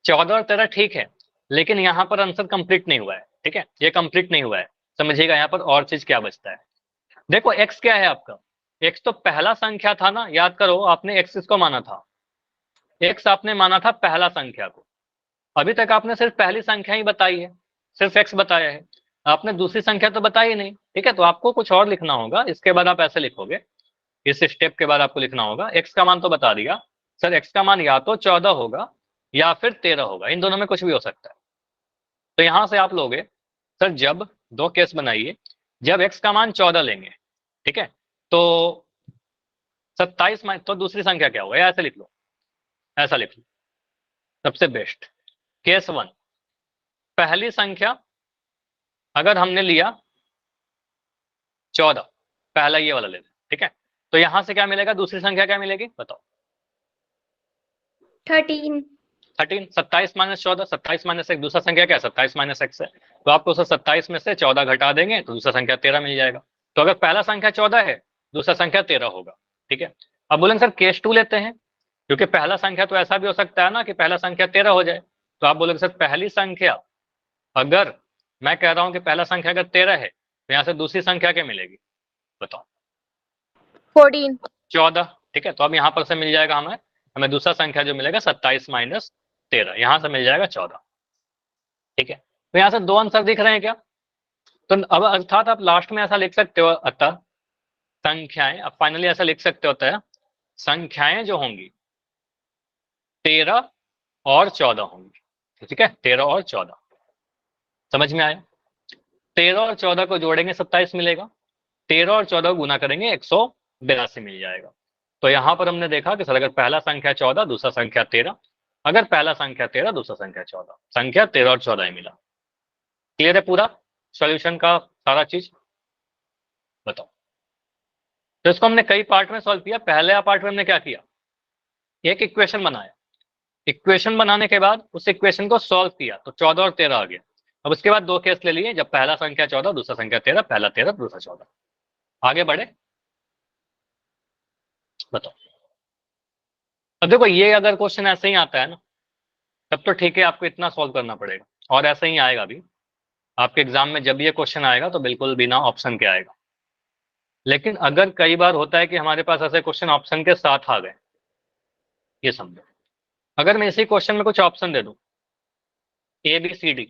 A: 14 और 13 ठीक है, लेकिन यहाँ पर आंसर कंप्लीट नहीं हुआ है। ठीक है, ये कंप्लीट नहीं हुआ है, समझिएगा यहाँ पर और चीज क्या बचता है। देखो x क्या है आपका, x तो पहला संख्या था ना, याद करो आपने x किसको माना था, x आपने माना था पहला संख्या को। अभी तक आपने सिर्फ पहली संख्या ही बताई है, सिर्फ x बताया है, आपने दूसरी संख्या तो बताई नहीं। ठीक है, तो आपको कुछ और लिखना होगा, इसके बाद आप ऐसे लिखोगे, इस स्टेप के बाद आपको लिखना होगा, x का मान तो बता दिया सर, x का मान या तो 14 होगा या फिर 13 होगा, इन दोनों में कुछ भी हो सकता है। तो यहां से आप लोगे सर, जब दो केस बनाइए, जब x का मान 14 लेंगे, ठीक है, तो 27 माइनस, तो दूसरी संख्या क्या होगा, ऐसे लिख लो, ऐसा लिख लो, सबसे बेस्ट। केस 1, पहली संख्या अगर हमने लिया 14, पहला ये वाला ले लें, ठीक है, तो यहां से क्या मिलेगा, दूसरी संख्या क्या मिलेगी बताओ?
C: 13।
A: 27 माइनस 14, 27 माइनस एक, दूसरा संख्या क्या है 27 माइनस एक्स है, तो आपको सर 27 में से 14 घटा देंगे तो दूसरा संख्या 13 मिल जाएगा। तो अगर पहला संख्या 14 है, दूसरा संख्या 13 होगा। ठीक है, अब बोलेंगे सर केस 2 लेते हैं, क्योंकि पहला संख्या तो ऐसा भी हो सकता है ना कि पहला संख्या 13 हो जाए, तो आप बोलेंगे सर पहली संख्या अगर, मैं कह रहा हूं कि पहला संख्या अगर 13 है तो यहाँ से दूसरी संख्या क्या मिलेगी बताओ? 14। ठीक है, तो अब यहाँ पर से मिल जाएगा हमें हमें दूसरा संख्या जो मिलेगा 27 माइनस 13, यहां से मिल जाएगा 14। ठीक है, तो यहाँ से दो आंसर दिख रहे हैं क्या? तो अब अर्थात आप लास्ट में ऐसा लिख सकते हो, अतः संख्याएं, अब फाइनली ऐसा लिख सकते होता है, संख्याएं जो होंगी 13 और 14 होंगी। ठीक है, 13 और 14, समझ में आया? 13 और 14 को जोड़ेंगे 27 मिलेगा, 13 और 14 को गुना करेंगे 182 मिल जाएगा। तो यहां पर हमने देखा कि सर अगर पहला संख्या 14, दूसरा संख्या 13, अगर पहला संख्या 13, दूसरा संख्या 14, संख्या 13 और 14 ही मिला। क्लियर है पूरा सॉल्यूशन का सारा चीज? बताओ। तो इसको हमने कई पार्ट में सॉल्व किया। पहले पार्ट में हमने क्या किया, एक इक्वेशन बनाया, इक्वेशन बनाने के बाद उस इक्वेशन को सॉल्व किया तो 14 और 13 आ गया। अब उसके बाद दो केस ले लिए, जब पहला संख्या 14, दूसरा संख्या 13, पहला 13, दूसरा 14। आगे बढ़े, बताओ। अब देखो ये अगर क्वेश्चन ऐसे ही आता है ना, तब तो ठीक है, आपको इतना सॉल्व करना पड़ेगा, और ऐसे ही आएगा भी आपके एग्जाम में। जब ये क्वेश्चन आएगा तो बिल्कुल बिना ऑप्शन के आएगा। लेकिन अगर कई बार होता है कि हमारे पास ऐसे क्वेश्चन ऑप्शन के साथ आ गए, ये समझो, अगर मैं इसी क्वेश्चन में कुछ ऑप्शन दे दूं ABCD,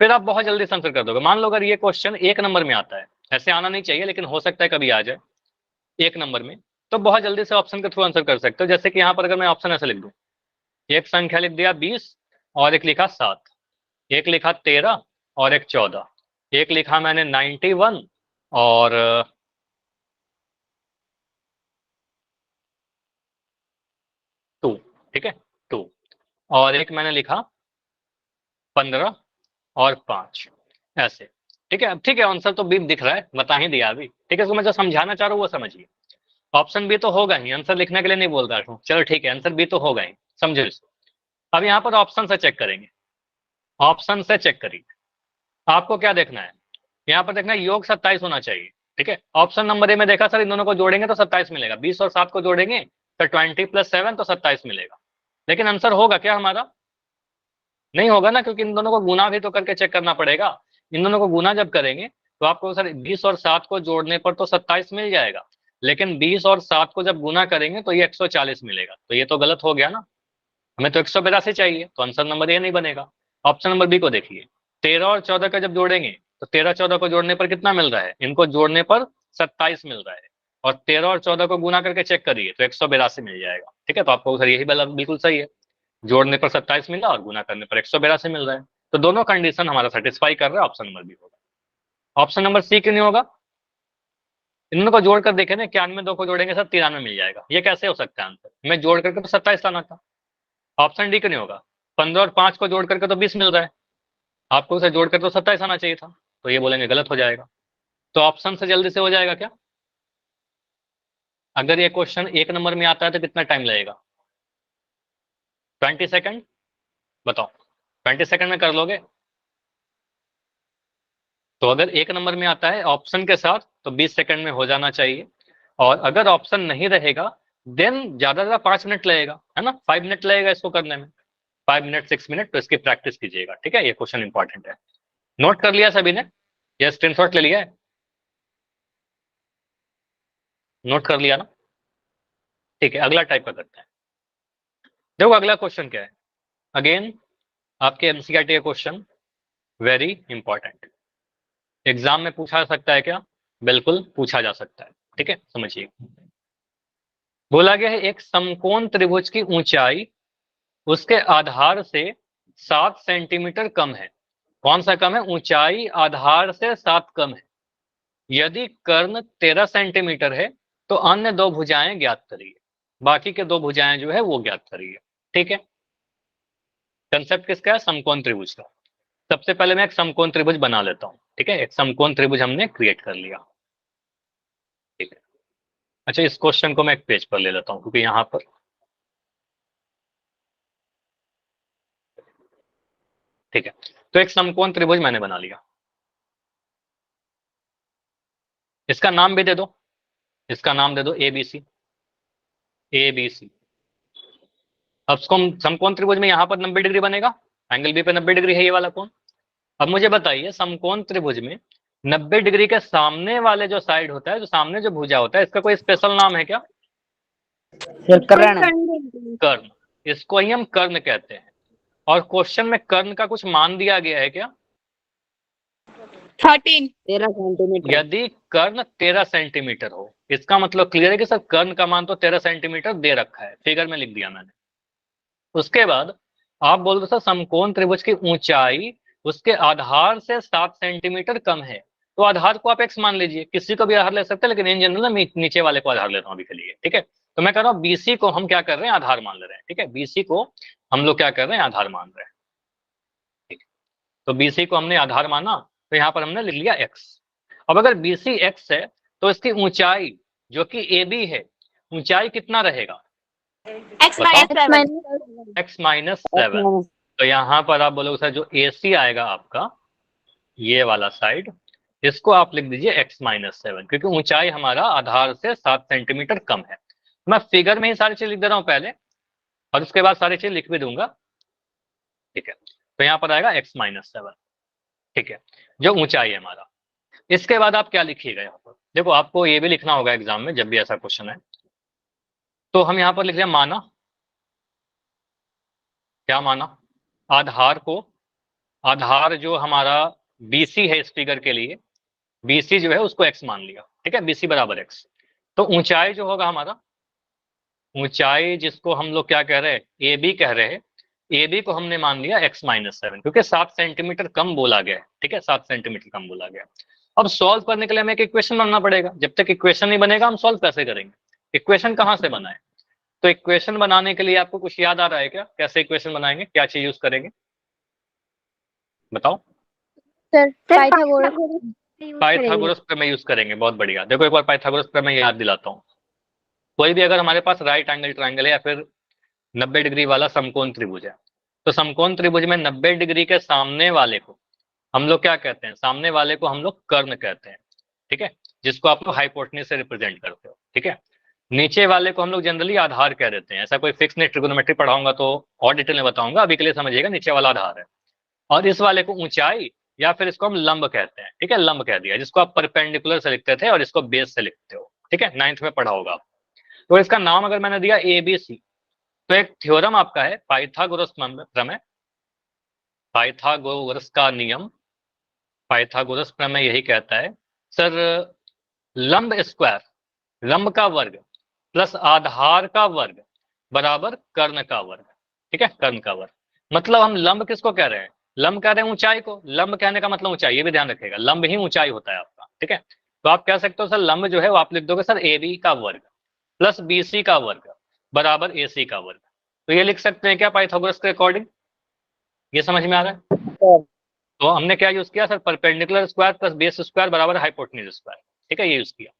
A: फिर आप बहुत जल्दी से आंसर कर दोगे। मान लो अगर ये क्वेश्चन 1 नंबर में आता है, ऐसे आना नहीं चाहिए लेकिन हो सकता है कभी आ जाए 1 नंबर में, तो बहुत जल्दी से ऑप्शन के थ्रू आंसर कर सकते हो। जैसे कि यहाँ पर अगर मैं ऑप्शन ऐसे लिख दूं, एक संख्या लिख दिया 20 और एक लिखा 7, एक लिखा 13 और एक 14, एक लिखा मैंने 91 और 2, ठीक है 2, और एक मैंने लिखा 15 और 5, ऐसे। ठीक है, ठीक है, आंसर तो बी दिख रहा है, बता ही दिया अभी। ठीक है, इसको मैं जो समझाना चाह रहा हूँ वो समझिए। ऑप्शन बी तो होगा ही, आंसर लिखने के लिए नहीं बोल रहा हूँ, चलो ठीक है, आंसर बी तो होगा ही, समझो इसको। अब यहाँ पर ऑप्शन से चेक करेंगे, ऑप्शन से चेक करिए, आपको क्या देखना है, यहाँ पर देखना योग 27 होना चाहिए, ठीक है। ऑप्शन नंबर ए में देखा सर इन दोनों को जोड़ेंगे तो 27 मिलेगा, 20 और 7 को जोड़ेंगे तो 20 + 7 तो 27 मिलेगा। लेकिन आंसर होगा क्या हमारा? नहीं होगा ना, क्योंकि इन दोनों को गुना भी तो करके चेक करना पड़ेगा। इन दोनों को गुना जब करेंगे तो आपको सर 20 और 7 को जोड़ने पर तो 27 मिल जाएगा, लेकिन 20 और 7 को जब गुना करेंगे तो ये 140 मिलेगा, तो ये तो गलत हो गया ना। हमें तो 182 चाहिए, तो आंसर नंबर ए नहीं बनेगा। ऑप्शन नंबर बी को देखिए, 13 और 14 का जब जोड़ेंगे तो 13 14 को जोड़ने पर कितना मिल रहा है? इनको जोड़ने पर 27 मिल रहा है, और 13 और 14 को गुना करके चेक करिए तो 182 मिल जाएगा, ठीक है। तो आपको सर यही बिल्कुल सही है, जोड़ने पर 27 मिला और गुना करने पर 182 मिल रहा है, तो दोनों कंडीशन हमारा सेटिस्फाई कर रहा है, ऑप्शन नंबर बी होगा। ऑप्शन नंबर सी क्यों नहीं होगा? इन दोनों को जोड़कर देखे ना, 91 2 को जोड़ेंगे सर 93 मिल जाएगा, ये कैसे हो सकता है आंसर? मैं जोड़ करके तो 27 लाना था। ऑप्शन डी क्यों नहीं होगा? 15 और 5 को जोड़ करके तो 20 मिल रहा है, आपको उसे जोड़कर तो 27 आना चाहिए था, तो ये बोलेंगे गलत हो जाएगा। तो ऑप्शन से जल्दी से हो जाएगा क्या? अगर ये क्वेश्चन 1 नंबर में आता है तो कितना टाइम लगेगा? 20 सेकंड, बताओ 20 सेकंड में कर लोगे? तो अगर 1 नंबर में आता है ऑप्शन के साथ तो 20 सेकंड में हो जाना चाहिए, और अगर ऑप्शन नहीं रहेगा देन ज्यादा से ज्यादा 5 मिनट लगेगा, है ना, 5 मिनट लगेगा इसको करने में, 5 मिनट 6 मिनट, तो इसकी प्रैक्टिस कीजिएगा, ठीक है। ये क्वेश्चन इंपॉर्टेंट है। नोट कर लिया सभी ने? ये स्क्रीनशॉट ले लिया है? नोट कर लिया ना? ठीक है, अगला टाइप का करते हैं। देखो अगला क्वेश्चन क्या है, अगेन आपके एमसीईआरटी का क्वेश्चन, वेरी इंपॉर्टेंट। एग्जाम में पूछा जा सकता है क्या? बिल्कुल पूछा जा सकता है, ठीक है। समझिए, बोला गया है एक समकोण त्रिभुज की ऊंचाई उसके आधार से 7 सेंटीमीटर कम है। कौन सा कम है? ऊंचाई आधार से 7 कम है। यदि कर्ण 13 सेंटीमीटर है तो अन्य 2 भुजाएं ज्ञात करिए। बाकी के 2 भुजाएं जो है वो ज्ञात करिए, ठीक है। कंसेप्ट किसका है? समकोण त्रिभुज का। सबसे पहले मैं एक समकोण त्रिभुज बना लेता हूं, ठीक है। एक समकोण त्रिभुज हमने क्रिएट कर लिया, ठीक है। अच्छा, इस क्वेश्चन को मैं एक पेज पर ले लेता हूं, क्योंकि यहां पर, ठीक है। तो एक समकोण त्रिभुज मैंने बना लिया, इसका नाम भी दे दो, इसका नाम दे दो एबीसी, एबीसी। अब इसको समकोण त्रिभुज में यहाँ पर 90 डिग्री बनेगा, एंगल बी पे 90 डिग्री है ये वाला कोण। अब मुझे बताइए समकोण त्रिभुज में 90 डिग्री के सामने वाले जो साइड होता है, जो सामने जो भुजा होता है, इसका कोई स्पेशल नाम है क्या?
D: सर कर्ण।
A: कर्ण, इसको ही हम कर्ण कहते हैं। और क्वेश्चन में कर्ण का कुछ मान दिया गया है क्या?
D: 13 सेंटीमीटर।
A: यदि कर्ण 13 सेंटीमीटर हो, इसका मतलब क्लियर है कि सर कर्ण का मान तो 13 सेंटीमीटर दे रखा है, फिगर में लिख दिया मैंने। उसके बाद आप बोल दो सर समकोण त्रिभुज की ऊंचाई उसके आधार से 7 सेंटीमीटर कम है, तो आधार को आप एक्स मान लीजिए, किसी को भी आधार ले सकते हैं, लेकिन इन जनरल मैं नीचे वाले को आधार लेता हूं अभी के लिए, ठीक है। तो मैं कह रहा हूं बीसी को हम क्या कर रहे हैं? आधार मान ले रहे हैं, ठीक है। बीसी को हम लोग क्या कर रहे हैं? आधार मान रहे हैं, ठीक है। तो बीसी को हमने आधार माना, तो यहाँ पर हमने लिख लिया एक्स। अब अगर बीसी एक्स है तो इसकी ऊंचाई जो कि ए बी है, ऊंचाई कितना रहेगा?
C: x
A: -7। तो यहाँ पर आप बोलोगे सर जो ए सी आएगा आपका ये वाला साइड, इसको आप लिख दीजिए x-7, क्योंकि ऊंचाई हमारा आधार से 7 सेंटीमीटर कम है। मैं फिगर में ही सारी चीज लिख दे रहा हूँ पहले, और उसके बाद सारी चीज लिख भी दूंगा, ठीक है। तो यहाँ पर आएगा x-7, ठीक है, जो ऊंचाई है हमारा। इसके बाद आप क्या लिखिएगा यहाँ पर? देखो आपको ये भी लिखना होगा एग्जाम में जब भी ऐसा क्वेश्चन है, तो हम यहाँ पर लिख रहे हैं माना। क्या माना? आधार को, आधार जो हमारा बीसी है इस फिगर के लिए, बीसी जो है उसको एक्स मान लिया, ठीक है, बीसी बराबर एक्स। तो ऊंचाई जो होगा हमारा, ऊंचाई जिसको हम लोग क्या कह रहे हैं? ए बी कह रहे हैं, ए बी को हमने मान लिया x-7, क्योंकि 7 सेंटीमीटर कम बोला गया है, ठीक है, 7 सेंटीमीटर कम बोला गया। अब सॉल्व करने के लिए हमें एक इक्वेशन बनाना पड़ेगा, जब तक इक्वेशन नहीं बनेगा हम सॉल्व कैसे करेंगे? इक्वेशन कहाँ से बनाए? तो इक्वेशन बनाने के लिए आपको कुछ याद आ रहा है क्या? कैसे इक्वेशन बनाएंगे, क्या चीज यूज करेंगे, बताओ।
C: सर पाइथागोरस
A: पाइथागोरस प्रमेय यूज करेंगे, बहुत बढ़िया। देखो एक बार पाइथागोरस प्रमेय याद दिलाता हूँ। कोई भी अगर हमारे पास राइट एंगल ट्राइंगल है या फिर 90 डिग्री वाला समकोण त्रिभुज है, तो समकोण त्रिभुज में 90 डिग्री के सामने वाले को हम लोग क्या कहते हैं, सामने वाले को हम लोग कर्ण कहते हैं, ठीक है, जिसको आप लोग हाइपोटेन्यूज से रिप्रेजेंट करते हो, ठीक है। नीचे वाले को हम लोग जनरली आधार कह देते हैं, ऐसा कोई फिक्स नहीं, ट्रिगोनोमेट्री पढ़ाऊंगा तो और डिटेल में बताऊंगा, अभी के लिए समझिएगा नीचे वाला आधार है। और इस वाले को ऊंचाई या फिर इसको हम लंब कहते हैं, ठीक है, लंब कह दिया, जिसको आप परपेंडिकुलर से लिखते थे और इसको बेस से लिखते हो, ठीक है, 9th में पढ़ा होगा। तो इसका नाम अगर मैंने दिया ABC, तो एक थ्योरम आपका है पाइथागोरस प्रमेय, पाइथागोरस का नियम, पाइथागोरस प्रमेय यही कहता है सर, लंब स्क्वायर, लंब का वर्ग प्लस आधार का वर्ग बराबर कर्ण का वर्ग, ठीक है, कर्ण का वर्ग। मतलब हम लंब किसको कह रहे हैं, लंब कह रहे हैं ऊंचाई को, लंब कहने का मतलब ऊंचाई, ये भी ध्यान रखिएगा, लंब ही ऊंचाई होता है आपका, ठीक है। तो आप कह सकते हो सर लंब जो है वो आप लिख दोगे सर AB का वर्ग प्लस BC का वर्ग बराबर AC का वर्ग। तो ये लिख सकते हैं क्या पाइथागोरस के अकॉर्डिंग, ये समझ में आ रहा है। तो हमने क्या यूज किया sir, perpendicular square plus base square बराबर हाइपोटेन्यूज स्क्वायर, ठीक है, ये यूज किया,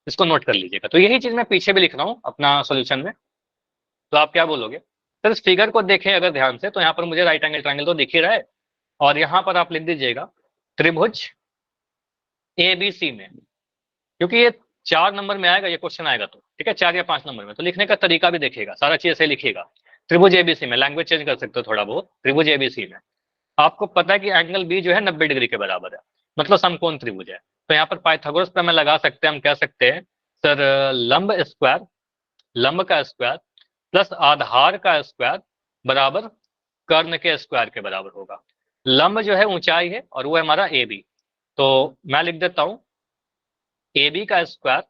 A: इसको नोट कर लीजिएगा। तो यही चीज मैं पीछे भी लिख रहा हूँ अपना सोल्यूशन में। तो आप क्या बोलोगे सर, इस फिगर को देखें अगर ध्यान से, तो यहाँ पर मुझे राइट एंगल ट्रायंगल तो दिख ही रहा है, और यहाँ पर आप लिख दीजिएगा त्रिभुज ABC में, क्योंकि ये 4 नंबर में आएगा, ये क्वेश्चन आएगा तो, ठीक है, 4 या 5 नंबर में, तो लिखने का तरीका भी देखिएगा, सारा चीज ऐसे लिखिएगा। त्रिभुज ABC में, लैंग्वेज चेंज कर सकते हो थोड़ा बहुत, त्रिभुज ABC में आपको पता है कि एंगल B जो है 90 डिग्री के बराबर है, मतलब समकोण त्रिभुज है। तो यहाँ पर पाइथागोरस प्रमेय लगा सकते हैं, हम कह सकते हैं सर लंब स्क्वायर, लंब का स्क्वायर प्लस आधार का स्क्वायर बराबर कर्ण के स्क्वायर के बराबर होगा। लंब जो है ऊंचाई है और वो है हमारा AB, तो मैं लिख देता हूं AB का स्क्वायर,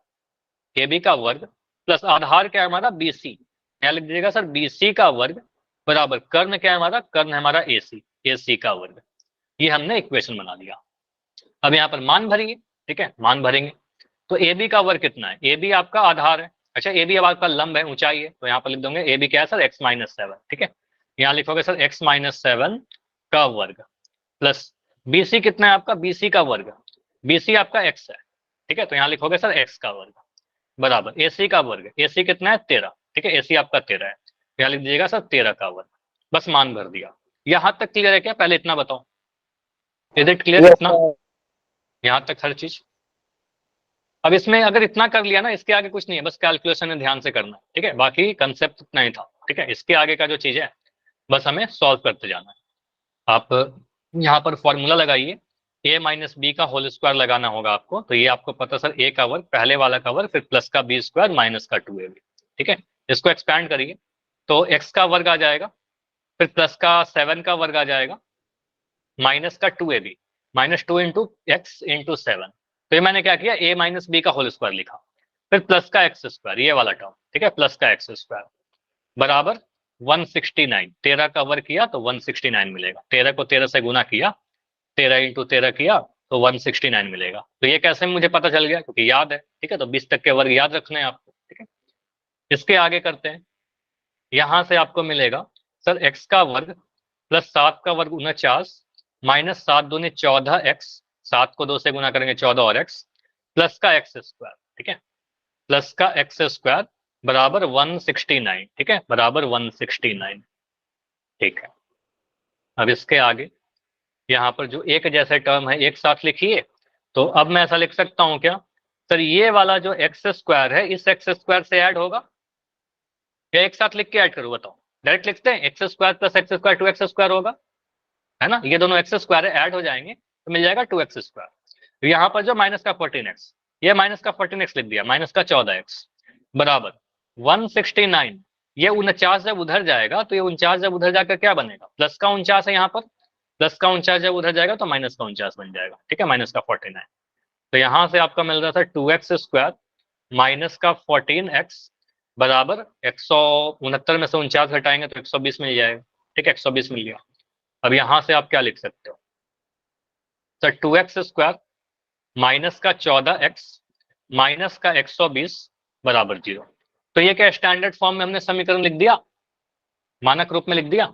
A: AB का वर्ग प्लस आधार क्या है हमारा BC, यहाँ लिख दीजिएगा सर BC का वर्ग बराबर कर्ण क्या है हमारा, कर्ण है हमारा AC का वर्ग। ये हमने इक्वेशन बना दिया। अब यहाँ पर मान भरिए, ठीक है, मान भरेंगे। तो AB का वर्ग कितना है, AB आपका आधार है, अच्छा AB अब आपका लंब है, ऊंचाई है, तो यहाँ पर लिख दोगे AB क्या है सर x-7, ठीक है, यहाँ लिखोगे सर x-7 का वर्ग प्लस BC कितना है आपका, BC का वर्ग, BC आपका x है, ठीक है, तो यहाँ लिखोगे सर x का वर्ग बराबर AC का वर्ग, AC कितना है 13, ठीक है, AC आपका 13 है, यहाँ लिख दीजिएगा सर 13 का वर्ग, बस मान भर दिया। यहाँ तक क्लियर है क्या, पहले इतना बताओ, इज इट क्लियर इतना, यहाँ तक हर चीज। अब इसमें अगर इतना कर लिया ना, इसके आगे कुछ नहीं है, बस कैलकुलेशन है, ध्यान से करना, ठीक है, बाकी कंसेप्ट इतना ही था, ठीक है, इसके आगे का जो चीज है बस हमें सॉल्व करते जाना है। आप यहाँ पर फॉर्मूला लगाइए, A-B का होल स्क्वायर लगाना होगा आपको, तो ये आपको पता सर A का वर्ग, पहले वाला का वर्ग, फिर प्लस का B स्क्वायर माइनस का 2AB, ठीक है, इसको एक्सपैंड करिए तो x का वर्ग आ जाएगा, फिर प्लस का 7 का वर्ग आ जाएगा, माइनस का 2AB, minus 2 into x into 7, तो ये मैंने क्या किया A-B का होल स्क्वायर लिखा, फिर प्लस का x स्क्वायर, ये वाला टर्म, ठीक है, प्लस का x स्क्वायर बराबर 169, 13 का वर्ग किया तो 169 मिलेगा, 13 को 13 से गुना किया, 13 इंटू 13 किया तो 169 मिलेगा। तो ये कैसे मुझे पता चल गया, क्योंकि याद है, ठीक है, तो 20 तक के वर्ग याद रखने हैं आपको, ठीक है। इसके आगे करते हैं, यहां से आपको मिलेगा सर x का वर्ग प्लस 7 का वर्ग 49 माइनस 7 दूनी 14x, 7 को 2 से गुना करेंगे 14 और x प्लस का x स्क्वायर, ठीक है, प्लस का x स्क्वायर बराबर 169, ठीक है, बराबर 169, ठीक है। अब इसके आगे यहाँ पर जो एक जैसे टर्म है एक साथ लिखिए, तो अब मैं ऐसा लिख सकता हूँ क्या सर, ये वाला जो एक्स स्क्वायर है इस एक्स स्क्वायर से ऐड होगा, या एक साथ लिख के ऐड करूँ, बताओ, डायरेक्ट लिखते हैं x square plus x square 2x square होगा, है ना, ये दोनों एक्स स्क्वायर ऐड हो जाएंगे तो मिल जाएगा 2x स्क्वायर। तो यहाँ पर जो माइनस का 14x, ये माइनस का 14x लिख दिया, माइनस का 14x बराबर 169, ये 49 जब उधर जाएगा तो ये 49 जब उधर जाकर क्या बनेगा, प्लस का 49 है यहाँ पर, प्लस का 49 जब उधर जाएगा तो माइनस का 49 बन जाएगा, ठीक है, माइनस का 49। तो यहाँ से आपका मिल रहा था 2x स्क्वायर माइनस का 14x बराबर 169 में से 49 घटाएंगे तो 120 मिल जाएगा, ठीक है, 120 मिल गया। अब यहाँ से आप क्या लिख सकते हो सर, 2x स्क्वायर माइनस का 14x माइनस का 120 बराबर 0। तो ये क्या स्टैंडर्ड फॉर्म में हमने समीकरण लिख दिया, मानक रूप में लिख दिया,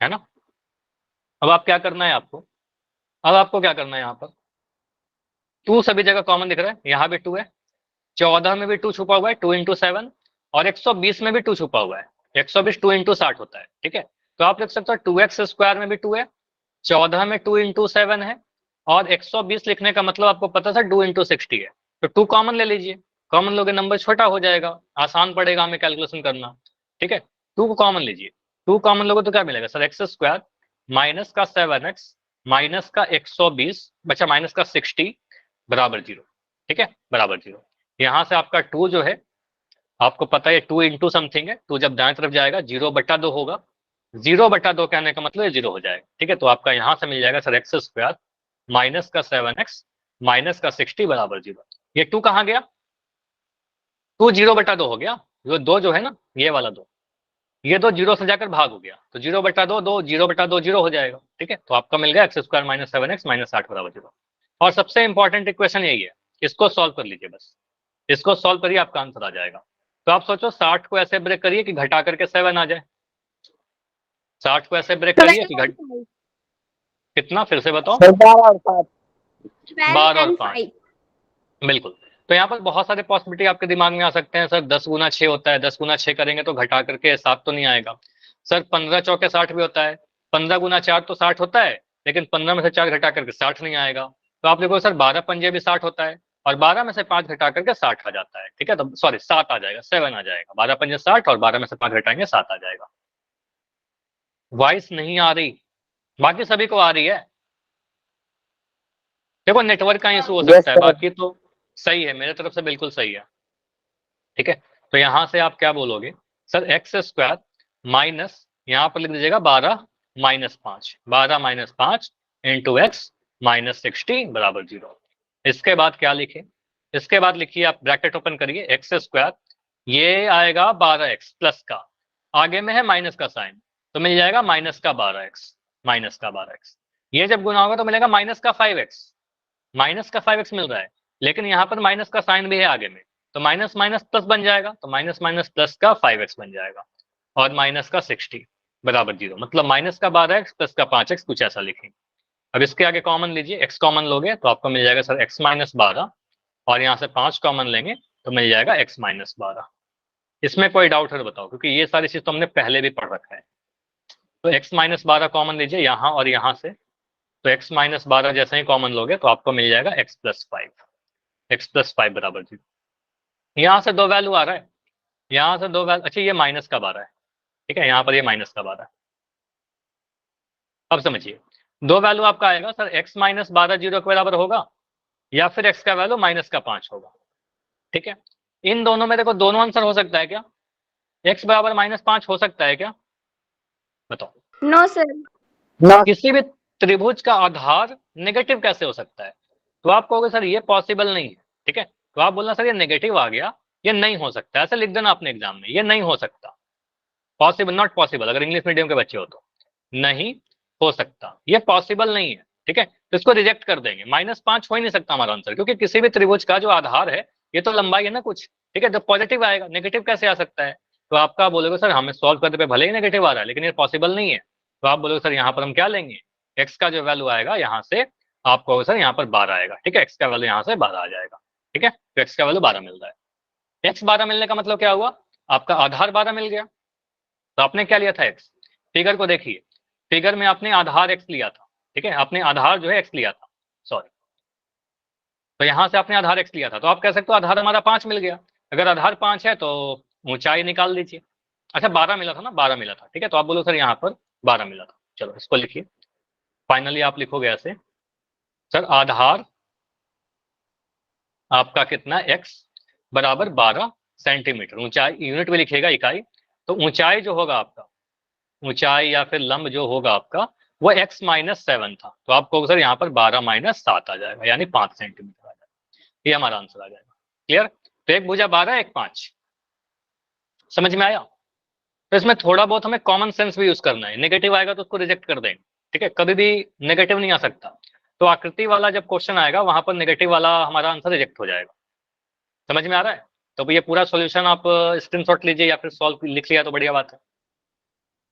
A: है ना। अब आप क्या करना है आपको, अब आपको क्या करना है, यहाँ पर 2 सभी जगह कॉमन दिख रहा है, यहाँ भी 2 है, 14 में भी 2 छुपा हुआ है 2 इंटू 7, और 120 में भी 2 छुपा हुआ है, 120 2 इंटू 60 होता है, ठीक है। तो आप लिख सकते हो 2x स्क्वायर में भी 2 है 14 में 2 इंटू 7 है और 120 लिखने का मतलब आपको पता था 2 इंटू 60 है, तो 2 कॉमन ले लीजिए, कॉमन लोगे नंबर छोटा हो जाएगा, आसान पड़ेगा हमें कैलकुलेशन करना। ठीक है, 2 को कॉमन लीजिए, 2 कॉमन लोगे तो क्या मिलेगा सर, एक्स स्क्वायर माइनस का 7x माइनस का 120 बचा माइनस का 60 बराबर 0। ठीक है, बराबर 0। यहाँ से आपका 2 जो है आपको पता है 2 इंटू समथिंग है, 2 जब दाएं तरफ जाएगा 0/2 होगा, 0/2 कहने का मतलब 0 हो जाएगा। ठीक है, तो आपका यहाँ से मिल जाएगा सर एक्स स्क्वायर माइनस का 7x माइनस का 60 बराबर 0। ये 2 कहाँ गया, 2 0/2 हो गया, जो 2 जो है ना ये वाला 2, ये 2 0 से जाकर भाग हो गया, तो 0/2 2 0/2 0 हो जाएगा। ठीक है, तो आपका मिल गया x square minus 7x minus 60 बराबर 0। और सबसे इंपॉर्टेंट इक्वेशन यही है, इसको सॉल्व कर लीजिए, बस इसको सॉल्व करिए आपका आंसर आ जाएगा। तो आप सोचो 60 को ऐसे ब्रेक करिए कि घटा करके 7 आ जाए, 60 को ऐसे ब्रेक करिए कि घट कितना, फिर से बताओ,
D: सर 12 और 5।
A: 12 और 5, बिल्कुल। तो यहाँ पर बहुत सारे पॉसिबिलिटी आपके दिमाग में आ सकते हैं, सर 10 गुना 6 होता है, 10 गुना 6 करेंगे तो घटा करके 7 तो नहीं आएगा। सर 15 चौके 60 भी होता है, 15 गुना 4 तो 60 होता है, लेकिन 15 में से 4 घटा करके 60 नहीं आएगा। तो आप देखो सर 12 पंजे भी 60 होता है, और 12 में से 5 घटा करके 60 आ जाता है। ठीक है, तो सॉरी 7 आ जाएगा, 7 आ जाएगा, 12 पंजे 60 और 12 में से 5 घटाएंगे 7 आ जाएगा। वॉइस नहीं आ रही, बाकी सभी को आ रही है। देखो नेटवर्क का इशू हो सकता है, बाकी तो सही है, मेरे तरफ से बिल्कुल सही है। ठीक है, तो यहां से आप क्या बोलोगे सर, एक्स स्क्वायर माइनस यहाँ पर लिख दीजिएगा 12 minus 5, 12 minus 5 into x minus 60 बराबर 0। इसके बाद क्या लिखे, इसके बाद लिखिए आप ब्रैकेट ओपन करिए, एक्स स्क्वायर ये आएगा 12x प्लस का, आगे में है माइनस का साइन, तो मिल जाएगा माइनस का 12x, माइनस का 12x। ये जब गुना होगा तो मिलेगा माइनस का 5x, माइनस का 5x मिल रहा है, लेकिन यहाँ पर माइनस का साइन भी है आगे में, तो माइनस माइनस प्लस बन जाएगा, तो माइनस माइनस प्लस का 5x बन जाएगा, और माइनस का 60 बराबर 0, मतलब माइनस का 12x प्लस का 5x, कुछ ऐसा लिखें। अब इसके आगे कॉमन लीजिए, x कॉमन लोगे तो आपको मिल जाएगा सर x माइनस 12, और यहाँ से 5 कॉमन लेंगे तो मिल जाएगा x माइनस 12। इसमें कोई डाउट है तो बताओ, क्योंकि ये सारी चीज तो हमने पहले भी पढ़ रखा है। तो x माइनस 12 कॉमन लीजिए यहाँ और यहाँ से, तो x माइनस 12 जैसे ही कॉमन लोगे तो आपको मिल जाएगा x प्लस 5, x प्लस 5 बराबर 0। यहाँ से 2 वैल्यू आ रहा है, यहाँ से 2 वैल्यू, अच्छा ये माइनस का 12 है, ठीक है, यहाँ पर ये माइनस का 12 है। अब समझिए 2 वैल्यू आपका आएगा सर, x माइनस 12 0 के बराबर होगा, या फिर x का वैल्यू माइनस का 5 होगा। ठीक है, इन दोनों में देखो दोनों आंसर हो सकता है क्या, x बराबर माइनस 5 हो सकता है क्या, बताओ।
C: No sir.
A: किसी भी त्रिभुज का आधार नेगेटिव कैसे हो सकता है, तो आप कहोगे सर ये पॉसिबल नहीं है। ठीक है, तो आप बोलना सर ये नेगेटिव आ गया, ये नहीं हो सकता, ऐसे लिख देना अपने एग्जाम में, ये नहीं हो सकता, पॉसिबल नॉट पॉसिबल, अगर इंग्लिश मीडियम के बच्चे हो तो नहीं हो सकता, ये पॉसिबल नहीं है। ठीक है, तो इसको रिजेक्ट कर देंगे, -5 हो ही नहीं सकता हमारा आंसर, क्योंकि किसी भी त्रिभुज का जो आधार है ये तो लंबाई है ना कुछ। ठीक है, जब पॉजिटिव आएगा नेगेटिव कैसे आ सकता है, तो आपका बोलोगे सर हमें सॉल्व करने पे भले ही नेगेटिव आ रहा है लेकिन ये पॉसिबल नहीं है, तो आप बोलोगे सर यहाँ पर हम क्या लेंगे, एक्स का जो वैल्यू आएगा यहाँ से आप कहोगे सर यहाँ पर 12 आएगा। ठीक है, एक्स का वैल्यू यहाँ से 12 आ जाएगा। ठीक है, तो एक्स का वैल्यू 12 मिल रहा है, एक्स 12 मिलने का मतलब क्या हुआ, आपका आधार 12 मिल गया। तो आपने क्या लिया था एक्स, फिगर को देखिए, फिगर में आपने आधार एक्स लिया था। ठीक है, आपने आधार जो है एक्स लिया था, सॉरी, तो यहां से आपने आधार एक्स लिया था, तो आप कह सकते हो आधार हमारा 5 मिल गया। अगर आधार 5 है तो ऊंचाई निकाल दीजिए। अच्छा 12 मिला था ना, 12 मिला था, ठीक है, तो आप बोलो सर यहाँ पर 12 मिला था, चलो इसको लिखिए, फाइनली आप लिखोगे ऐसे, सर आधार आपका कितना एक्स बराबर 12 सेंटीमीटर, ऊंचाई यूनिट में लिखिएगा इकाई, तो ऊंचाई जो होगा आपका, ऊंचाई या फिर लंब जो होगा आपका वो x माइनस 7 था, तो आपको सर यहाँ पर 12 माइनस 7 आ जाएगा, यानी 5 सेंटीमीटर आ जाएगा, ये हमारा आंसर आ जाएगा। क्लियर, तो एक भुजा 12 एक 5, समझ में आया। तो इसमें थोड़ा बहुत हमें कॉमन सेंस भी यूज करना है, नेगेटिव आएगा तो उसको रिजेक्ट कर देंगे। ठीक है, कभी भी नेगेटिव नहीं आ सकता, तो आकृति वाला जब क्वेश्चन आएगा वहां पर नेगेटिव वाला हमारा आंसर रिजेक्ट हो जाएगा। समझ में आ रहा है, तो ये पूरा सॉल्यूशन आप स्क्रीनशॉट लीजिए या फिर सॉल्व लिख लिया तो बढ़िया बात है,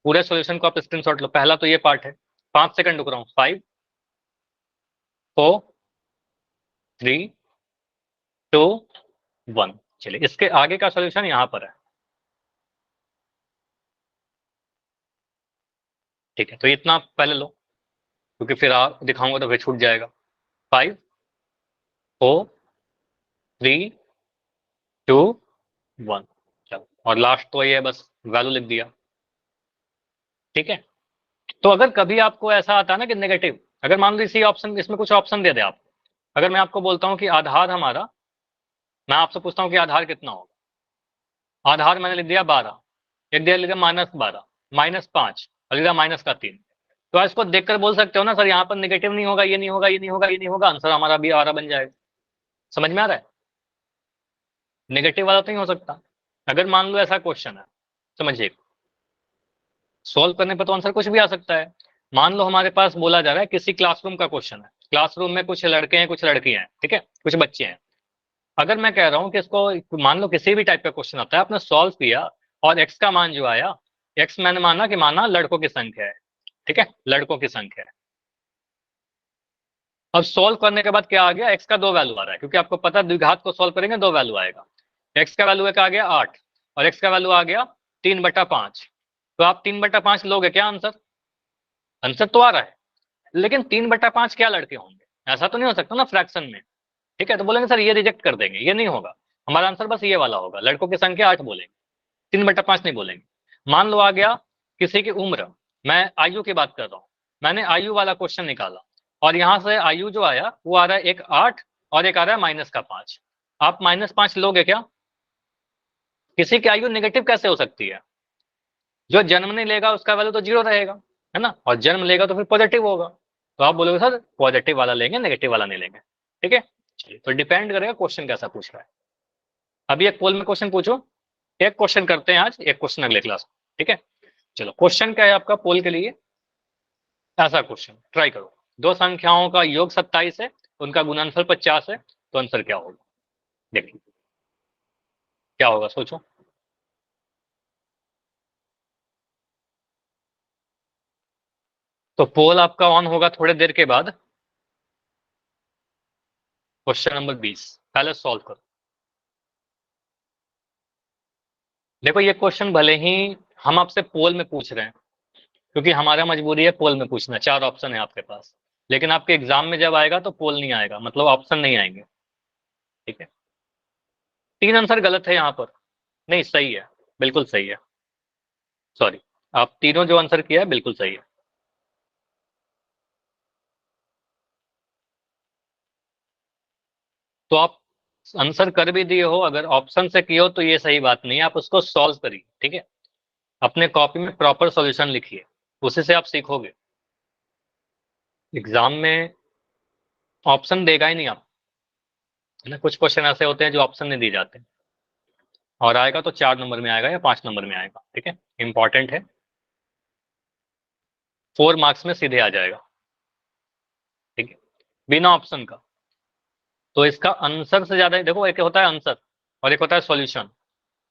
A: पूरे सॉल्यूशन को आप स्क्रीनशॉट लो। पहला तो ये पार्ट है, 5 सेकंड रुक रहा हूँ, 5 4 3 2 1। चलिए इसके आगे का सॉल्यूशन यहाँ पर है। ठीक है, तो इतना पहले लो, क्योंकि फिर आप दिखाऊंगा तो फिर छूट जाएगा। 5 4 3 2 1। चलो, और लास्ट तो ये है, बस वैल्यू लिख दिया। ठीक है, तो अगर कभी आपको ऐसा आता है ना कि नेगेटिव, अगर मान लो इसी ऑप्शन, इसमें कुछ ऑप्शन दे दे आप, अगर मैं आपको बोलता हूँ कि आधार हमारा, मैं आपसे पूछता हूँ कि आधार कितना होगा, आधार मैंने लिख दिया 12, एक दिया लिख दिया -12, -5 और लिख दिया -3, तो आप इसको देखकर बोल सकते हो ना सर यहाँ पर नेगेटिव नहीं होगा, ये नहीं होगा, ये नहीं होगा, ये नहीं होगा, आंसर हमारा भी 12 बन जाएगा। समझ में आ रहा है? नेगेटिव वाला तो नहीं हो सकता। अगर मान लो ऐसा क्वेश्चन है, समझिए, सॉल्व करने पर तो आंसर कुछ भी आ सकता है। मान लो हमारे पास बोला जा रहा है किसी क्लासरूम का क्वेश्चन है, क्लासरूम में कुछ लड़के हैं, कुछ लड़कियां हैं, ठीक है, कुछ बच्चे हैं। अगर मैं कह रहा हूँ कि इसको मान लो किसी भी टाइप का क्वेश्चन आता है, आपने सॉल्व किया और एक्स का मान जो आया, एक्स मैंने माना लड़कों की संख्या है, ठीक है, लड़कों की संख्या है। अब सॉल्व करने के बाद क्या आ गया, एक्स का 2 वैल्यू आ रहा है, क्योंकि आपको पता है द्विघात को सॉल्व करेंगे 2 वैल्यू आएगा। एक्स का वैल्यू एक आ गया 8 और एक्स का वैल्यू आ गया 3/5। तो आप 3/5 लोगे क्या आंसर? आंसर तो आ रहा है, लेकिन 3/5 क्या लड़के होंगे? ऐसा तो नहीं हो सकता ना फ्रैक्शन में। ठीक है, तो बोलेंगे सर ये रिजेक्ट कर देंगे, ये नहीं होगा, हमारा आंसर बस ये वाला होगा, लड़कों की संख्या 8 बोलेंगे, 3/5 नहीं बोलेंगे। मान लो आ गया किसी की उम्र, मैं आयु की बात कर रहा हूँ, मैंने आयु वाला क्वेश्चन निकाला और यहां से आयु जो आया वो आ रहा है एक 8 और एक आ रहा है -5। आप -5 लोगे क्या? किसी की आयु नेगेटिव कैसे हो सकती है? जो जन्म नहीं लेगा उसका वैल्यू तो 0 रहेगा, है ना, और जन्म लेगा तो फिर पॉजिटिव होगा। तो आप बोलोगे सर पॉजिटिव वाला लेंगे, नेगेटिव वाला नहीं लेंगे। ठीक है, चलिए, तो डिपेंड करेगा क्वेश्चन कैसा पूछ रहा है। अभी एक पोल में क्वेश्चन पूछो, एक क्वेश्चन करते हैं आज, एक क्वेश्चन अगले क्लास में। ठीक है, चलो, क्वेश्चन क्या है आपका पोल के लिए? ऐसा क्वेश्चन ट्राई करो, दो संख्याओं का योग 27 है, उनका गुणनफल 50 है, तो आंसर क्या होगा? देखिए क्या होगा, सोचो। तो पोल आपका ऑन होगा थोड़ी देर के बाद। क्वेश्चन नंबर 20 पहले सॉल्व करो। देखो ये क्वेश्चन भले ही हम आपसे पोल में पूछ रहे हैं, क्योंकि हमारा मजबूरी है पोल में पूछना, 4 ऑप्शन है आपके पास, लेकिन आपके एग्जाम में जब आएगा तो पोल नहीं आएगा, मतलब ऑप्शन नहीं आएंगे। ठीक है, 3 आंसर गलत है यहाँ पर, नहीं सही है, बिल्कुल सही है, सॉरी, आप तीनों जो आंसर किया है बिल्कुल सही है। तो आप आंसर कर भी दिए हो, अगर ऑप्शन से किए हो तो ये सही बात नहीं है, आप उसको सॉल्व करिए। ठीक है, अपने कॉपी में प्रॉपर सॉल्यूशन लिखिए, उसी से आप सीखोगे। एग्जाम में ऑप्शन देगा ही नहीं आप, है ना, कुछ क्वेश्चन ऐसे होते हैं जो ऑप्शन नहीं दिए जाते, और आएगा तो 4 नंबर में आएगा या 5 नंबर में आएगा। ठीक है, इंपॉर्टेंट है, 4 मार्क्स में सीधे आ जाएगा। ठीक है, बिना ऑप्शन का। तो इसका आंसर से ज्यादा देखो, एक होता है आंसर और एक होता है सॉल्यूशन,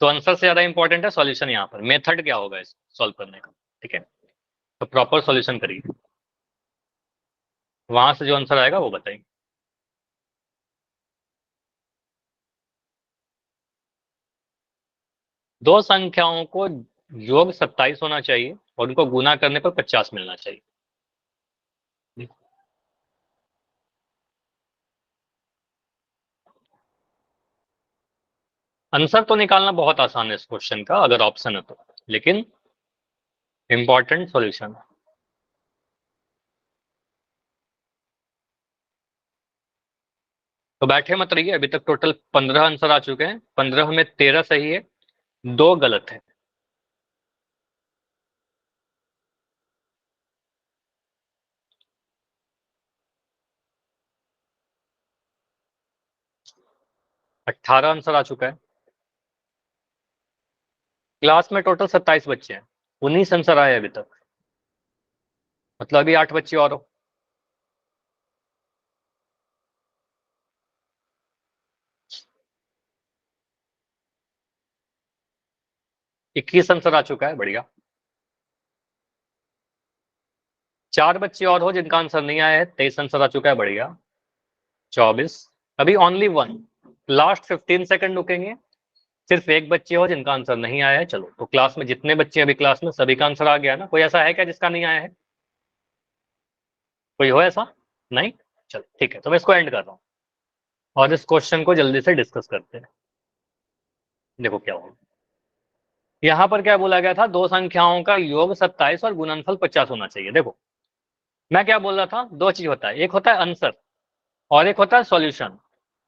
A: तो आंसर से ज्यादा इंपॉर्टेंट है सॉल्यूशन। यहाँ पर मेथड क्या होगा इस सॉल्व करने का। ठीक है, तो प्रॉपर सॉल्यूशन करिए, वहां से जो आंसर आएगा वो बताइए। दो संख्याओं को योग 27 होना चाहिए और उनको गुना करने पर 50 मिलना चाहिए। आंसर तो निकालना बहुत आसान है इस क्वेश्चन का, अगर ऑप्शन है तो, लेकिन इंपॉर्टेंट सॉल्यूशन। तो बैठे मत रहिए, अभी तक टोटल 15 आंसर आ चुके हैं, 15 में 13 सही है, 2 गलत है। अट्ठारह आंसर आ चुका है। क्लास में टोटल 27 बच्चे हैं, 19 आंसर आए अभी तक, मतलब अभी 8 बच्चे और हो। इक्कीस आंसर आ चुका है, बढ़िया। 4 बच्चे और हो जिनका आंसर नहीं आया है, 23 आंसर आ चुका है, बढ़िया। 24, अभी ओनली 1, लास्ट 15 सेकंड रुकेंगे, सिर्फ एक बच्चे हो जिनका आंसर नहीं आया है। चलो, तो क्लास में जितने बच्चे अभी क्लास में सभी का आंसर आ गया ना, कोई ऐसा है क्या जिसका नहीं आया है? कोई हो ऐसा? नहीं? चलो ठीक है, तो मैं इसको एंड कर रहा हूँ और इस क्वेश्चन को जल्दी से डिस्कस करते हैं। देखो क्या होगा, यहाँ पर क्या बोला गया था, दो संख्याओं का योग 27 और गुणनफल 50 होना चाहिए। देखो मैं क्या बोल रहा था, दो चीज होता है, एक होता है आंसर और एक होता है सॉल्यूशन।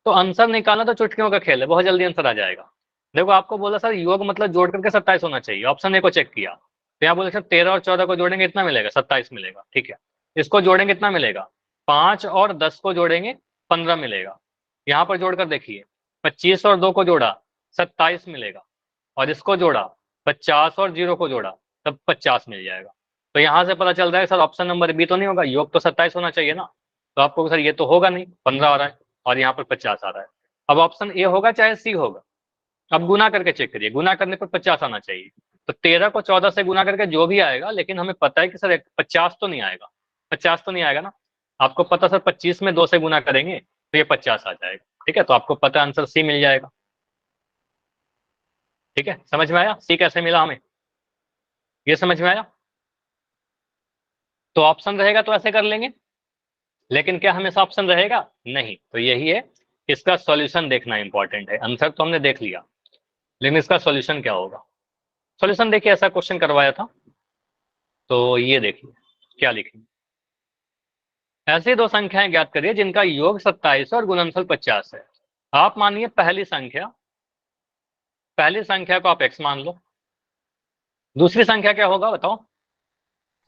A: तो आंसर निकालना तो चुटकियों का खेल है, बहुत जल्दी आंसर आ जाएगा। देखो आपको बोला सर योग मतलब जोड़ करके 27 होना चाहिए, ऑप्शन ए को चेक किया तो यहाँ बोले सर 13 और 14 को जोड़ेंगे इतना मिलेगा, 27 मिलेगा। ठीक है, इसको जोड़ेंगे इतना मिलेगा, 5 और 10 को जोड़ेंगे 15 मिलेगा। यहाँ पर जोड़कर देखिए, 25 और 2 को जोड़ा 27 मिलेगा, और इसको जोड़ा 50 और 0 को जोड़ा तब 50 मिल जाएगा। तो यहाँ से पता चल रहा है सर ऑप्शन नंबर बी तो नहीं होगा, योग तो 27 होना चाहिए ना। तो आपको सर ये तो होगा नहीं, 15 आ रहा है और यहाँ पर 50 आ रहा है। अब ऑप्शन ए होगा चाहे सी होगा। अब गुना करके चेक करिए, गुना करने पर 50 आना चाहिए। तो 13 को 14 से गुना करके जो भी आएगा, लेकिन हमें पता है कि सर 50 तो नहीं आएगा, 50 तो नहीं आएगा ना। आपको पता सर 25 में 2 से गुना करेंगे तो ये 50 आ जाएगा। ठीक है, तो आपको पता आंसर सी मिल जाएगा। ठीक है, समझ में आया सी कैसे मिला हमें, ये समझ में आया। तो ऑप्शन रहेगा तो ऐसे कर लेंगे, लेकिन क्या हमेशा ऑप्शन रहेगा? नहीं। तो यही है, इसका सॉल्यूशन देखना इंपॉर्टेंट है। आंसर तो हमने देख लिया, लेकिन इसका सॉल्यूशन क्या होगा। सॉल्यूशन देखिए, ऐसा क्वेश्चन करवाया था तो ये देखिए क्या लिखेंगे, ऐसी दो संख्याएं ज्ञात करिए जिनका योग 27 और गुणनफल 50 है। आप मानिए पहली संख्या को आप x मान लो, दूसरी संख्या क्या होगा बताओ?